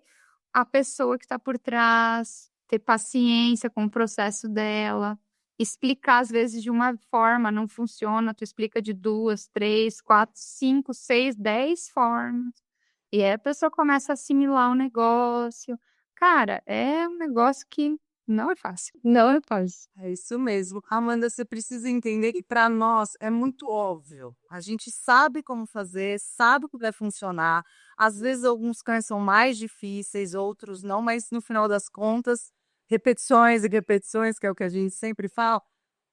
a pessoa que está por trás, ter paciência com o processo dela, explicar às vezes de uma forma, não funciona, tu explica de 2, 3, 4, 5, 6, 10 formas. E aí a pessoa começa a assimilar o negócio. Cara, é um negócio que não é fácil, não é fácil. É isso mesmo. Amanda, você precisa entender que para nós é muito óbvio. A gente sabe como fazer, sabe o que vai funcionar. Às vezes alguns cães são mais difíceis, outros não, mas no final das contas, repetições e repetições, que é o que a gente sempre fala,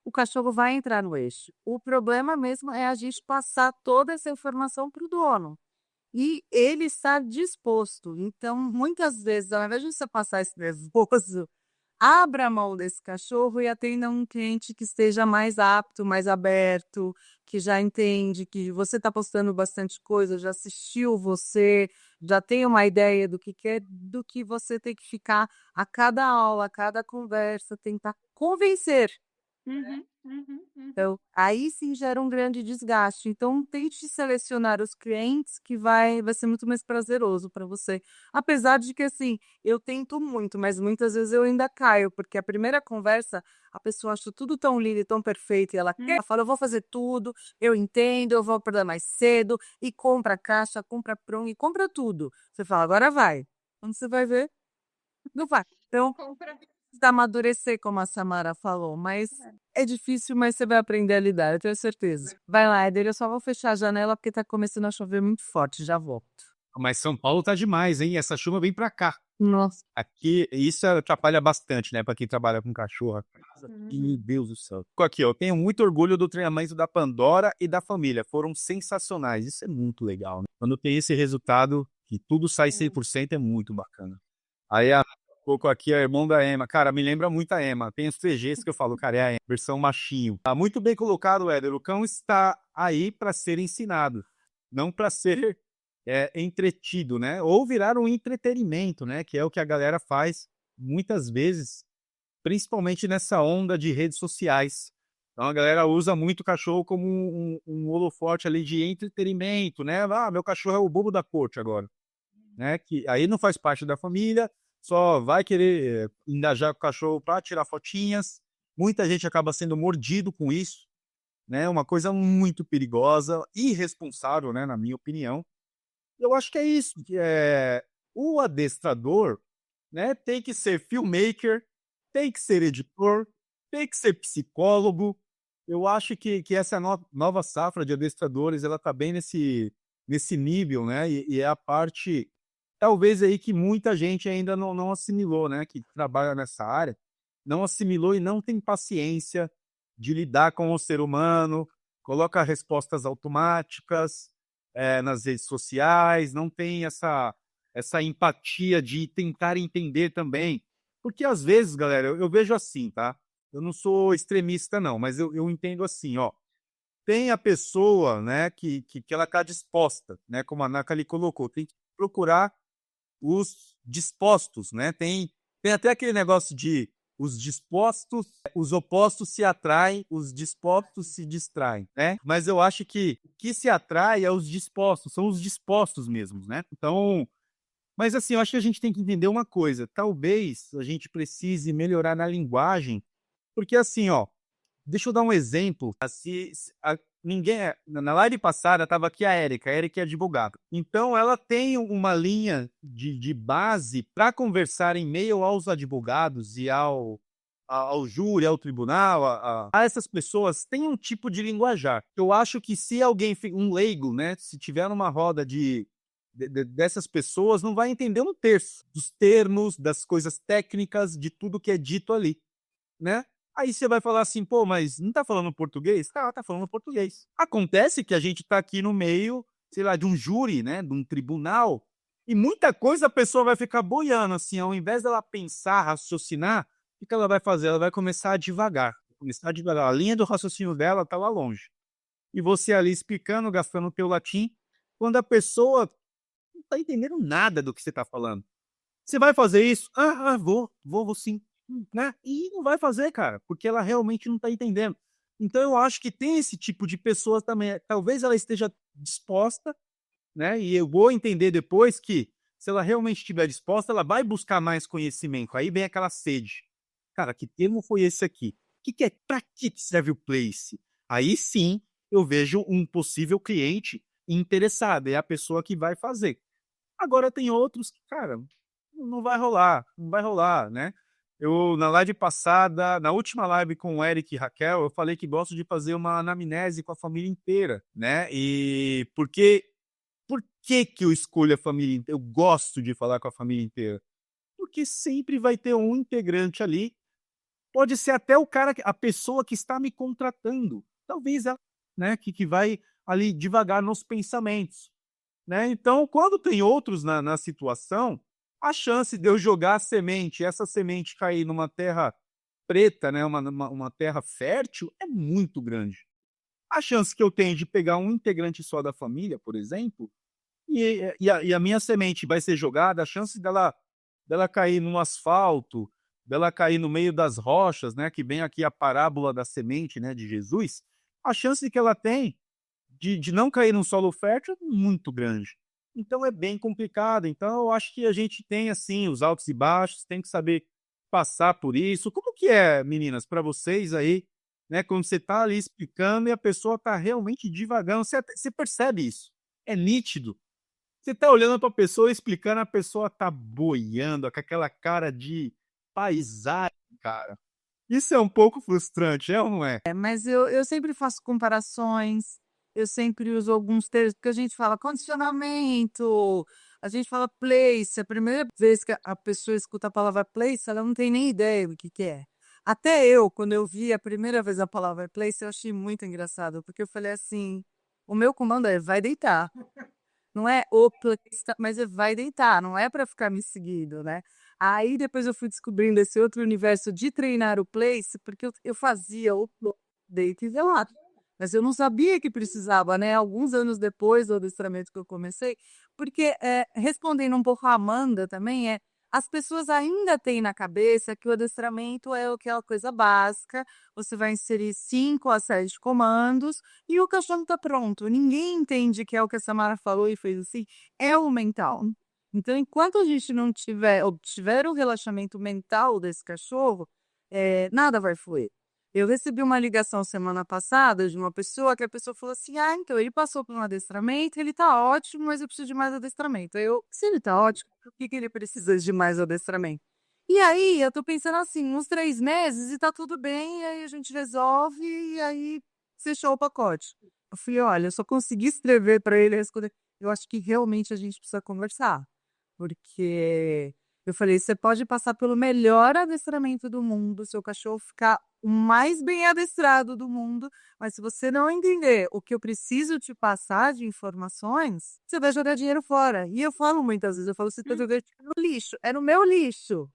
o cachorro vai entrar no eixo. O problema mesmo é a gente passar toda essa informação para o dono. E ele estar disposto. Então, muitas vezes, ao invés de você passar esse nervoso, abra mão desse cachorro e atenda um cliente que esteja mais apto, mais aberto, que já entende que você está postando bastante coisa, já assistiu você, já tem uma ideia do que quer, do que você tem que ficar a cada aula, a cada conversa, tentar convencer. Então, aí sim gera um grande desgaste. Então, tente selecionar os clientes que vai ser muito mais prazeroso para você. Apesar de que, assim, eu tento muito, mas muitas vezes eu ainda caio, porque a primeira conversa, a pessoa acha tudo tão lindo e tão perfeito, e ela quer, ela fala, eu vou fazer tudo, eu entendo, eu vou acordar mais cedo, e compra caixa, compra pronto, e compra tudo. Você fala, agora vai. Quando você vai ver, não vai. Então, precisa amadurecer, como a Samara falou, mas é difícil, mas você vai aprender a lidar, eu tenho certeza. Vai lá, Éder, eu só vou fechar a janela porque tá começando a chover muito forte, já volto. Mas São Paulo tá demais, hein? Essa chuva vem pra cá. Nossa. Aqui, isso atrapalha bastante, né? Pra quem trabalha com cachorro. Meu Deus do céu. Aqui, eu tenho muito orgulho do treinamento da Pandora e da família. Foram sensacionais. Isso é muito legal, né? Quando tem esse resultado, que tudo sai 100%, é muito bacana. Aí a Coco aqui é irmão da Emma. Cara, me lembra muito a Emma. Tem os TGs que eu falo, cara, é a Emma, versão machinho. Tá muito bem colocado, Éder. O cão está aí para ser ensinado, não para ser entretido, né? Ou virar um entretenimento, né? Que é o que a galera faz muitas vezes, principalmente nessa onda de redes sociais. Então a galera usa muito o cachorro como um holofote ali de entretenimento, né? Ah, meu cachorro é o bobo da corte agora, né? Que aí não faz parte da família, só vai querer engajar com o cachorro para tirar fotinhas. Muita gente acaba sendo mordido com isso, né? Uma coisa muito perigosa, irresponsável, né? Na minha opinião. Eu acho que é isso. O adestrador, né? Tem que ser filmmaker, tem que ser editor, tem que ser psicólogo. Eu acho que essa nova safra de adestradores, ela tá bem nesse nível, né? E é a parte, talvez aí que muita gente ainda não assimilou, né? Que trabalha nessa área, não assimilou e não tem paciência de lidar com o ser humano, coloca respostas automáticas nas redes sociais, não tem essa empatia de tentar entender também. Porque às vezes, galera, eu vejo assim, tá? Eu não sou extremista, não, mas eu entendo assim, ó. Tem a pessoa, né, que ela está disposta, né, como a Nathalie colocou, tem que procurar os dispostos, né? Tem até aquele negócio de os dispostos, os opostos se atraem, os dispostos se distraem, né? Mas eu acho que o que se atrai é os dispostos, são os dispostos mesmos, né? Então, mas assim, eu acho que a gente tem que entender uma coisa, talvez a gente precise melhorar na linguagem, porque assim, ó, deixa eu dar um exemplo. Na live passada estava aqui a Erika é advogada. Então ela tem uma linha de base para conversar em meio aos advogados e ao júri, ao tribunal, a essas pessoas, tem um tipo de linguajar. Eu acho que se alguém, um leigo, né, se tiver numa roda dessas pessoas, não vai entender um terço dos termos, das coisas técnicas, de tudo que é dito ali, né? Aí você vai falar assim, pô, mas não tá falando português? Tá falando português. Acontece que a gente tá aqui no meio, sei lá, de um júri, né, de um tribunal, e muita coisa a pessoa vai ficar boiando, assim, ao invés dela pensar, raciocinar, o que ela vai fazer? Ela vai começar a devagar. A linha do raciocínio dela tá lá longe. E você ali explicando, gastando o teu latim, quando a pessoa não tá entendendo nada do que você tá falando. Você vai fazer isso? Vou sim. Né? E não vai fazer, cara, porque ela realmente não tá entendendo. Então eu acho que tem esse tipo de pessoa também. Talvez ela esteja disposta, né? E eu vou entender depois que, se ela realmente estiver disposta, ela vai buscar mais conhecimento. Aí vem aquela sede. Cara, que termo foi esse aqui? Para que serve o place? Aí sim eu vejo um possível cliente interessado, é a pessoa que vai fazer. Agora tem outros que, cara, não vai rolar, não vai rolar, né? Eu, na live passada, na última live com o Eric e Raquel, eu falei que gosto de fazer uma anamnese com a família inteira, né? E por que eu escolho a família inteira? Eu gosto de falar com a família inteira. Porque sempre vai ter um integrante ali, pode ser até o cara, a pessoa que está me contratando. Talvez ela, né, que vai ali devagar nos pensamentos, né? Então, quando tem outros na situação, a chance de eu jogar a semente, essa semente cair numa terra preta, né, uma terra fértil, é muito grande. A chance que eu tenho de pegar um integrante só da família, por exemplo, e a minha semente vai ser jogada, a chance dela cair no asfalto, dela cair no meio das rochas, né, que vem aqui a parábola da semente, né, de Jesus, a chance que ela tem de não cair num solo fértil é muito grande. Então é bem complicado. Então eu acho que a gente tem, assim, os altos e baixos, tem que saber passar por isso. Como que é, meninas, para vocês aí, né, quando você tá ali explicando e a pessoa tá realmente divagando, você percebe isso, é nítido. Você tá olhando pra pessoa, explicando, a pessoa tá boiando, com aquela cara de paisagem, cara. Isso é um pouco frustrante, é ou não é? Mas eu sempre faço comparações, eu sempre uso alguns termos, porque a gente fala condicionamento, a gente fala place. A primeira vez que a pessoa escuta a palavra place, ela não tem nem ideia do que é. Até eu, quando eu vi a primeira vez a palavra place, eu achei muito engraçado, porque eu falei assim: o meu comando é vai deitar. Não é o place, mas é vai deitar, não é para ficar me seguindo, né? Aí depois eu fui descobrindo esse outro universo de treinar o place, porque eu fazia o deito e velado. Mas eu não sabia que precisava, né? Alguns anos depois do adestramento que eu comecei, porque respondendo um pouco a Amanda também, as pessoas ainda têm na cabeça que o adestramento é aquela coisa básica, você vai inserir 5 a 7 comandos e o cachorro está pronto. Ninguém entende que é o que a Samara falou e fez assim, é o mental. Então, enquanto a gente não tiver o relaxamento mental desse cachorro, nada vai fluir. Eu recebi uma ligação semana passada de uma pessoa que a pessoa falou assim: ah, então ele passou por um adestramento, ele tá ótimo, mas eu preciso de mais adestramento. Se ele tá ótimo, por que ele precisa de mais adestramento? E aí, eu tô pensando assim, uns 3 meses e tá tudo bem, e aí a gente resolve, e aí fechou o pacote. Eu falei: olha, eu só consegui escrever para ele responder. Eu acho que realmente a gente precisa conversar. Porque eu falei: você pode passar pelo melhor adestramento do mundo, seu cachorro ficar o mais bem adestrado do mundo, mas se você não entender o que eu preciso te passar de informações, você vai jogar dinheiro fora. E eu falo muitas vezes, eu falo: você está jogando dinheiro no lixo, é no meu lixo,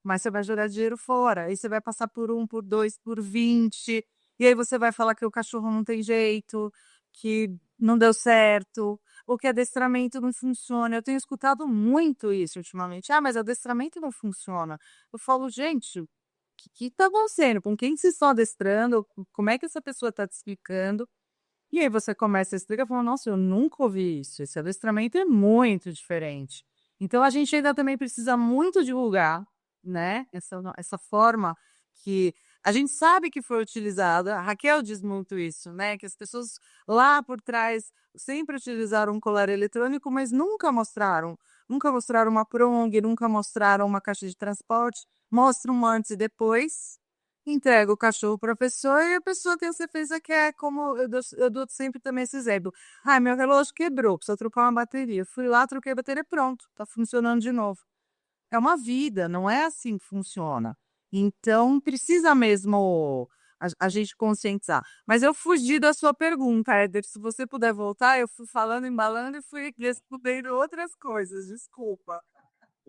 mas você vai jogar dinheiro fora. Aí você vai passar por 1, por 2, por 20, e aí você vai falar que o cachorro não tem jeito, que não deu certo, ou que adestramento não funciona. Eu tenho escutado muito isso ultimamente. Ah, mas adestramento não funciona. Eu falo: gente, o que tá acontecendo? Com quem vocês estão adestrando? Como é que essa pessoa está te explicando? E aí você começa a explicar e fala: nossa, eu nunca ouvi isso. Esse adestramento é muito diferente. Então a gente ainda também precisa muito divulgar, né? Essa forma que a gente sabe que foi utilizada. A Raquel diz muito isso, né? Que as pessoas lá por trás sempre utilizaram um colar eletrônico, mas nunca mostraram uma prong, nunca mostraram uma caixa de transporte. Mostram um antes e depois, entrega o cachorro para a pessoa e a pessoa tem a certeza que é como eu dou sempre também esse exemplo. Ah, meu relógio quebrou, precisa trocar uma bateria. Fui lá, troquei a bateria, pronto, tá funcionando de novo. É uma vida, não é assim que funciona. Então, precisa mesmo a gente conscientizar. Mas eu fugi da sua pergunta, Éder. Se você puder voltar, eu fui falando, embalando e fui respondendo outras coisas. Desculpa.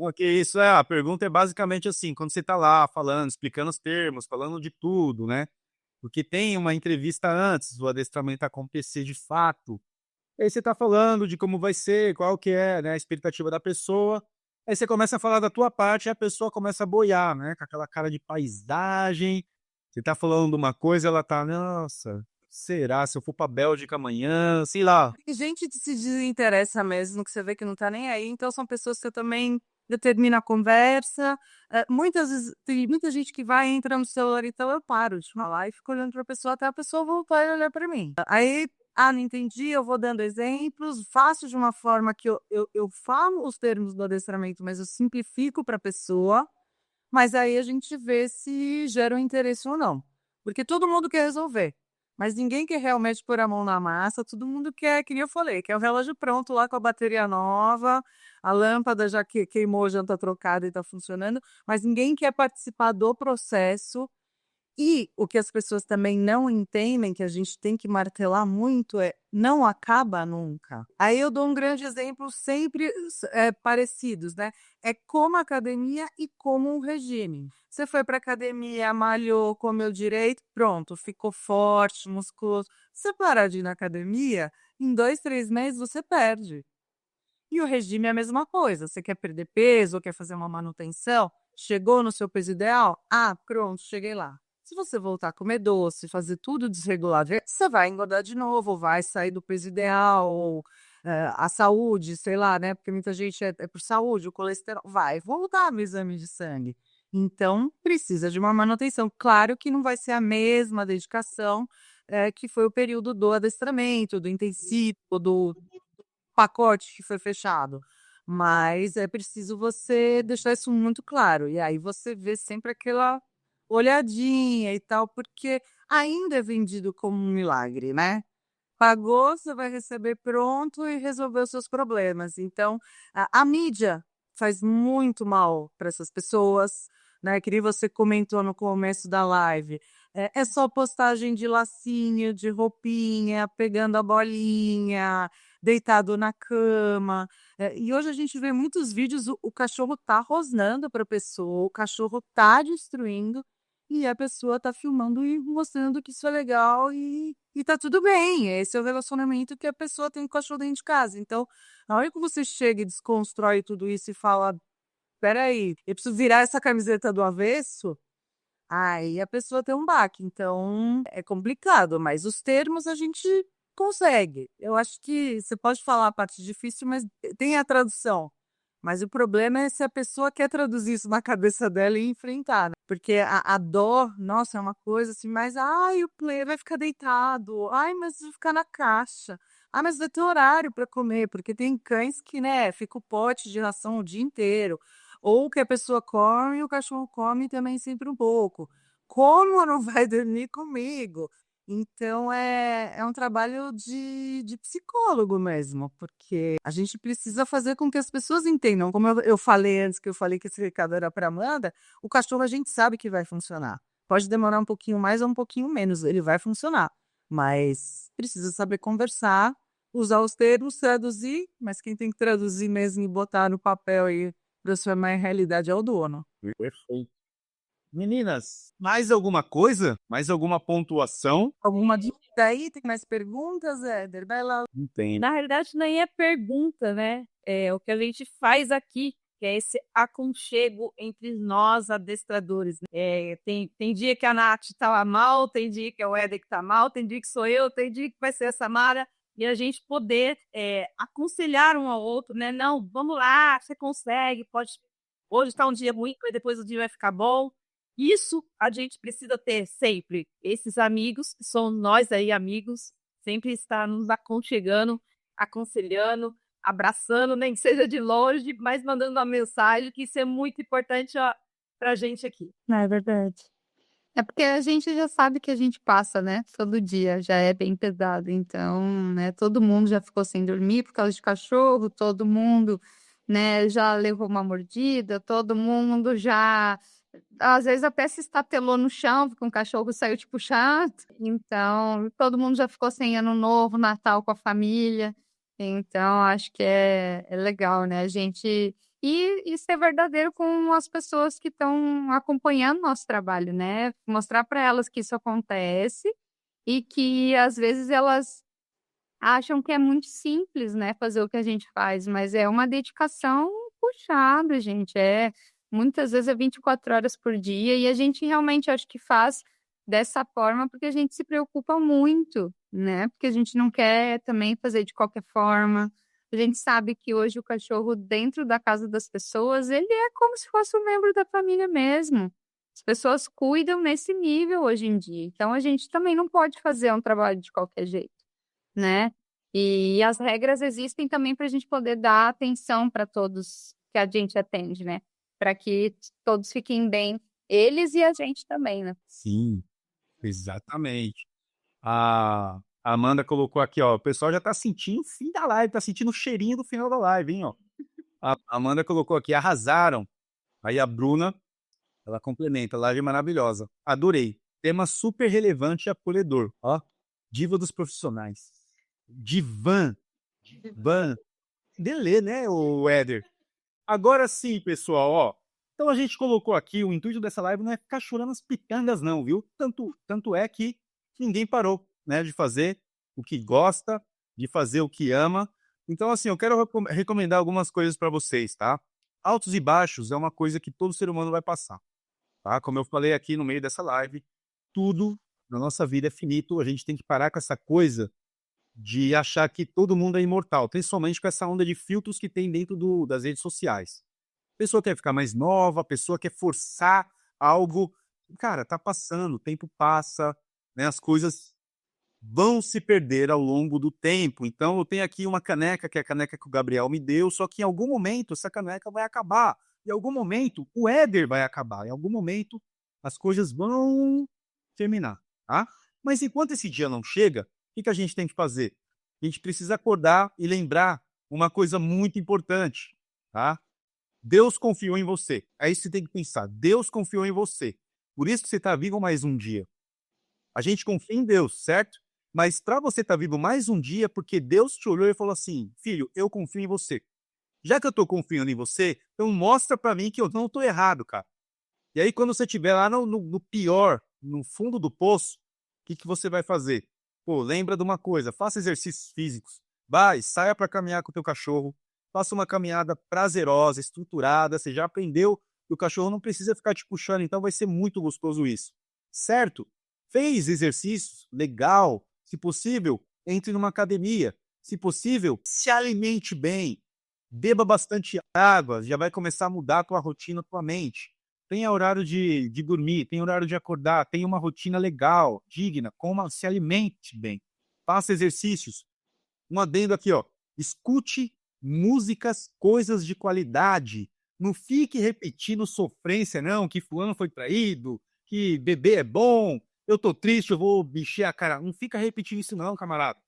Ok, isso a pergunta é basicamente assim, quando você tá lá falando, explicando os termos, falando de tudo, né? Porque tem uma entrevista antes do adestramento acontecer de fato. Aí você tá falando de como vai ser, qual que é, né, a expectativa da pessoa. Aí você começa a falar da tua parte e a pessoa começa a boiar, né? Com aquela cara de paisagem. Você tá falando de uma coisa, ela tá, nossa, será? Se eu for pra Bélgica amanhã, sei lá. E gente que se desinteressa mesmo, que você vê que não tá nem aí, então são pessoas que eu também eu termino a conversa. Muitas vezes, tem muita gente que vai, entra no celular, então eu paro de falar e fico olhando para a pessoa até a pessoa voltar e olhar para mim. Aí, não entendi, eu vou dando exemplos, faço de uma forma que eu falo os termos do adestramento, mas eu simplifico para a pessoa, mas aí a gente vê se gera um interesse ou não. Porque todo mundo quer resolver, mas ninguém quer realmente pôr a mão na massa, todo mundo quer, que nem eu falei, quer o relógio pronto lá com a bateria nova, a lâmpada já queimou, já está trocada e está funcionando, mas ninguém quer participar do processo. E o que as pessoas também não entendem, que a gente tem que martelar muito, é não acaba nunca. Aí eu dou um grande exemplo sempre parecidos, né? É como a academia e como um regime. Você foi para academia, malhou, comeu direito, pronto, ficou forte, musculoso. Você parar de ir na academia, em 2, 3 meses você perde. E o regime é a mesma coisa. Você quer perder peso, ou quer fazer uma manutenção, chegou no seu peso ideal? Pronto, cheguei lá. Se você voltar a comer doce, fazer tudo desregulado, você vai engordar de novo, ou vai sair do peso ideal, ou a saúde, sei lá, né? Porque muita gente é por saúde, o colesterol vai voltar no exame de sangue. Então, precisa de uma manutenção. Claro que não vai ser a mesma dedicação que foi o período do adestramento, do intensivo, do pacote que foi fechado. Mas é preciso você deixar isso muito claro. E aí você vê sempre aquela olhadinha e tal, porque ainda é vendido como um milagre, né? Pagou, você vai receber pronto e resolver os seus problemas. Então, a mídia faz muito mal para essas pessoas, né? Que nem você comentou no começo da live. É só postagem de lacinho, de roupinha, pegando a bolinha, deitado na cama. E hoje a gente vê muitos vídeos, o cachorro tá rosnando para a pessoa, o cachorro tá destruindo, e a pessoa tá filmando e mostrando que isso é legal e tá tudo bem. Esse é o relacionamento que a pessoa tem com o cachorro dentro de casa. Então, na hora que você chega e desconstrói tudo isso e fala: peraí, eu preciso virar essa camiseta do avesso, aí a pessoa tem um baque. Então, é complicado, mas os termos a gente consegue. Eu acho que você pode falar a parte difícil, mas tem a tradução. Mas o problema é se a pessoa quer traduzir isso na cabeça dela e enfrentar, né? Porque a dor, nossa, é uma coisa assim, mas ai, o player vai ficar deitado, ai, mas vai ficar na caixa, mas vai ter horário para comer, porque tem cães que, né, fica o pote de ração o dia inteiro, ou que a pessoa come e o cachorro come também sempre um pouco. Como não vai dormir comigo? Então é um trabalho de psicólogo mesmo, porque a gente precisa fazer com que as pessoas entendam. Como eu falei antes, que eu falei que esse recado era para Amanda, o cachorro a gente sabe que vai funcionar. Pode demorar um pouquinho mais ou um pouquinho menos, ele vai funcionar. Mas precisa saber conversar, usar os termos, traduzir, mas quem tem que traduzir mesmo e botar no papel e transformar em realidade é o dono. Perfeito. Meninas, mais alguma coisa? Mais alguma pontuação? Alguma dúvida aí? Tem mais perguntas, Éder? Vai lá. Entendo. Na realidade, nem é pergunta, né? É o que a gente faz aqui, que é esse aconchego entre nós, adestradores, né? Tem dia que a Nath tá mal, tem dia que é o Éder que tá mal, tem dia que sou eu, tem dia que vai ser a Samara, e a gente poder aconselhar um ao outro, né? Não, vamos lá, você consegue, pode. Hoje está um dia ruim, mas depois o dia vai ficar bom. Isso a gente precisa ter sempre. Esses amigos, que são nós aí, amigos, sempre estar nos aconchegando, aconselhando, abraçando, nem que seja de longe, mas mandando uma mensagem, que isso é muito importante para a gente aqui. É verdade. É porque a gente já sabe que a gente passa, né? Todo dia já é bem pesado. Então, né? Todo mundo já ficou sem dormir por causa de cachorro, todo mundo, né? Já levou uma mordida, todo mundo já. Às vezes até se estatelou no chão, porque um cachorro saiu te puxando. Então, todo mundo já ficou sem ano novo, Natal com a família. Então, acho que é legal, né? A gente. E ser verdadeiro com as pessoas que estão acompanhando nosso trabalho, né? Mostrar para elas que isso acontece e que às vezes elas acham que é muito simples, né, fazer o que a gente faz, mas é uma dedicação puxada, gente. Muitas vezes é 24 horas por dia e a gente realmente acho que faz dessa forma porque a gente se preocupa muito, né? Porque a gente não quer também fazer de qualquer forma. A gente sabe que hoje o cachorro dentro da casa das pessoas, ele é como se fosse um membro da família mesmo. As pessoas cuidam nesse nível hoje em dia. Então a gente também não pode fazer um trabalho de qualquer jeito, né? E as regras existem também para a gente poder dar atenção para todos que a gente atende, né? Para que todos fiquem bem, eles e a gente também, né? Sim, exatamente. A Amanda colocou aqui, ó, o pessoal já tá sentindo o fim da live, tá sentindo o cheirinho do final da live, hein, ó. A Amanda colocou aqui, arrasaram. Aí a Bruna, ela complementa, live maravilhosa. Adorei. Tema super relevante e acolhedor, ó. Diva dos profissionais. Divan. Van. Delê, né, o Éder? Agora sim, pessoal, ó. Então a gente colocou aqui, o intuito dessa live não é ficar chorando as pitangas não, viu? Tanto é que ninguém parou, né, de fazer o que gosta, de fazer o que ama. Então, assim, eu quero recomendar algumas coisas para vocês, tá? Altos e baixos é uma coisa que todo ser humano vai passar, tá? Como eu falei aqui no meio dessa live, tudo na nossa vida é finito, a gente tem que parar com essa coisa de achar que todo mundo é imortal, principalmente com essa onda de filtros que tem dentro das redes sociais. A pessoa quer ficar mais nova, a pessoa quer forçar algo. Cara, tá passando, o tempo passa, né? As coisas vão se perder ao longo do tempo. Então, eu tenho aqui uma caneca, que é a caneca que o Gabriel me deu, só que em algum momento essa caneca vai acabar. Em algum momento o Éder vai acabar. Em algum momento as coisas vão terminar, tá? Mas enquanto esse dia não chega, o que a gente tem que fazer? A gente precisa acordar e lembrar uma coisa muito importante, tá? Deus confiou em você. É isso que você tem que pensar. Deus confiou em você. Por isso que você está vivo mais um dia. A gente confia em Deus, certo? Mas para você estar vivo mais um dia, porque Deus te olhou e falou assim, filho, eu confio em você. Já que eu estou confiando em você, então mostra para mim que eu não estou errado, cara. E aí quando você estiver lá no pior, no fundo do poço, o que você vai fazer? Pô, lembra de uma coisa, faça exercícios físicos. Vai, saia para caminhar com o teu cachorro. Faça uma caminhada prazerosa, estruturada. Você já aprendeu que o cachorro não precisa ficar te puxando, então vai ser muito gostoso isso. Certo? Fez exercícios? Legal. Se possível, entre numa academia. Se possível, se alimente bem. Beba bastante água. Já vai começar a mudar a tua rotina, a tua mente. Tenha horário de dormir, tenha horário de acordar, tenha uma rotina legal, digna, se alimente bem. Faça exercícios. Um adendo aqui, ó. Escute músicas, coisas de qualidade. Não fique repetindo sofrência, não, que fulano foi traído, que bebê é bom, eu tô triste, eu vou encher a cara. Não fica repetindo isso não, camarada.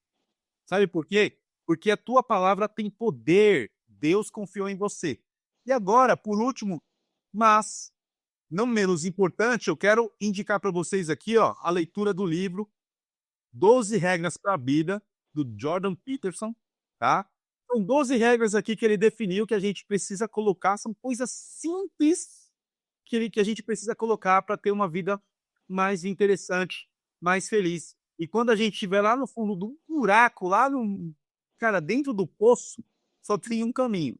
Sabe por quê? Porque a tua palavra tem poder. Deus confiou em você. E agora, por último, mas não menos importante, eu quero indicar para vocês aqui, ó, a leitura do livro 12 Regras para a Vida, do Jordan Peterson, tá? São 12 regras aqui que ele definiu que a gente precisa colocar, são coisas simples que a gente precisa colocar para ter uma vida mais interessante, mais feliz. E quando a gente estiver lá no fundo do buraco, cara, dentro do poço, só tem um caminho,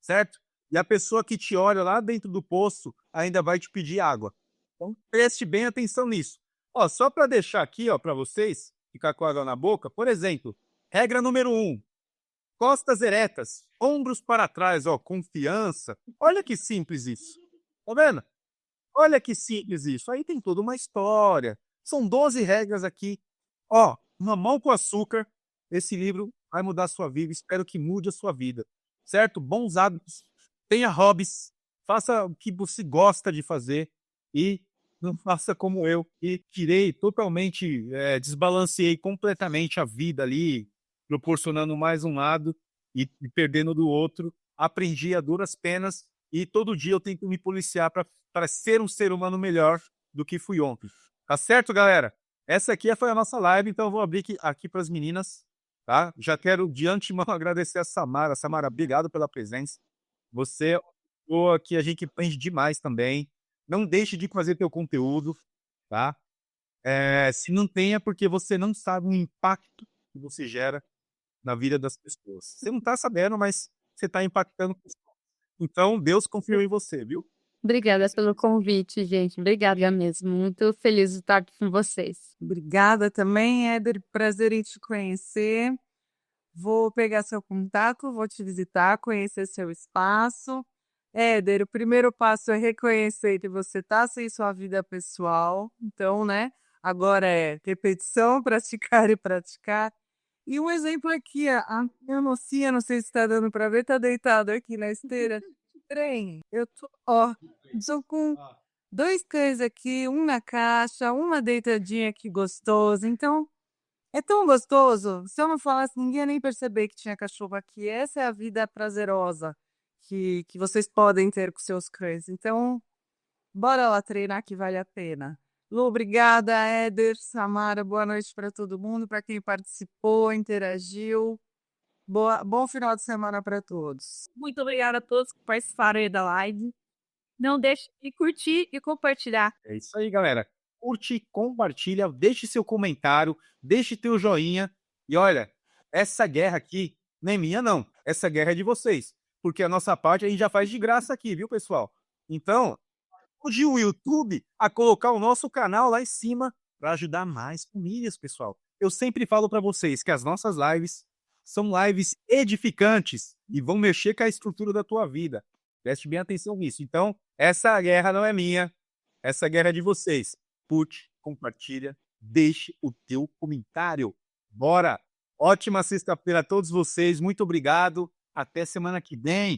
certo? E a pessoa que te olha lá dentro do poço ainda vai te pedir água. Então, preste bem atenção nisso. Ó, só para deixar aqui, ó, para vocês, ficar com água na boca, por exemplo, regra número 1, costas eretas, ombros para trás, ó, confiança. Olha que simples isso. Tá vendo? Olha que simples isso. Aí tem toda uma história. São 12 regras aqui. Ó, Mamão com Açúcar. Esse livro vai mudar a sua vida. Espero que mude a sua vida. Certo? Bons hábitos. Tenha hobbies. Faça o que você gosta de fazer. E não faça como eu, que tirei totalmente, desbalanceei completamente a vida ali, proporcionando mais um lado e perdendo do outro. Aprendi a duras penas e todo dia eu tento me policiar para ser um ser humano melhor do que fui ontem. Tá certo, galera? Essa aqui foi a nossa live, então eu vou abrir aqui para as meninas, tá? Já quero de antemão agradecer a Samara. Samara, obrigado pela presença. Você é uma pessoa que a gente aprende demais também. Não deixe de fazer teu conteúdo, tá? Se não tem é porque você não sabe o impacto que você gera na vida das pessoas. Você não tá sabendo, mas você tá impactando pessoas. Então, Deus confiou em você, viu? Obrigada pelo convite, gente. Obrigada mesmo. Muito feliz de estar aqui com vocês. Obrigada também, Éder. Prazer em te conhecer. Vou pegar seu contato, vou te visitar, conhecer seu espaço. Éder, o primeiro passo é reconhecer que você está sem sua vida pessoal. Então, né? Agora é repetição, praticar e praticar. E um exemplo aqui, a minha mocinha, não sei se está dando para ver, está deitada aqui na esteira. Trem, eu tô com 2 cães aqui, um na caixa, uma deitadinha aqui gostoso. Então, é tão gostoso. Se eu não falasse, ninguém ia nem perceber que tinha cachorro aqui. Essa é a vida prazerosa que vocês podem ter com seus cães. Então, bora lá treinar que vale a pena. Lu, obrigada, Éder, Samara, boa noite para todo mundo, para quem participou, interagiu. Bom final de semana para todos. Muito obrigada a todos que participaram aí da live. Não deixe de curtir e compartilhar. É isso aí, galera. Curte, compartilha, deixe seu comentário, deixe teu joinha. E olha, essa guerra aqui não é minha, não. Essa guerra é de vocês. Porque a nossa parte a gente já faz de graça aqui, viu, pessoal? Então, ajude o YouTube a colocar o nosso canal lá em cima para ajudar mais famílias, pessoal. Eu sempre falo para vocês que as nossas lives são lives edificantes e vão mexer com a estrutura da tua vida. Preste bem atenção nisso. Então, essa guerra não é minha, essa guerra é de vocês. Curte, compartilha, deixe o teu comentário. Bora! Ótima sexta-feira a todos vocês. Muito obrigado. Até semana que vem.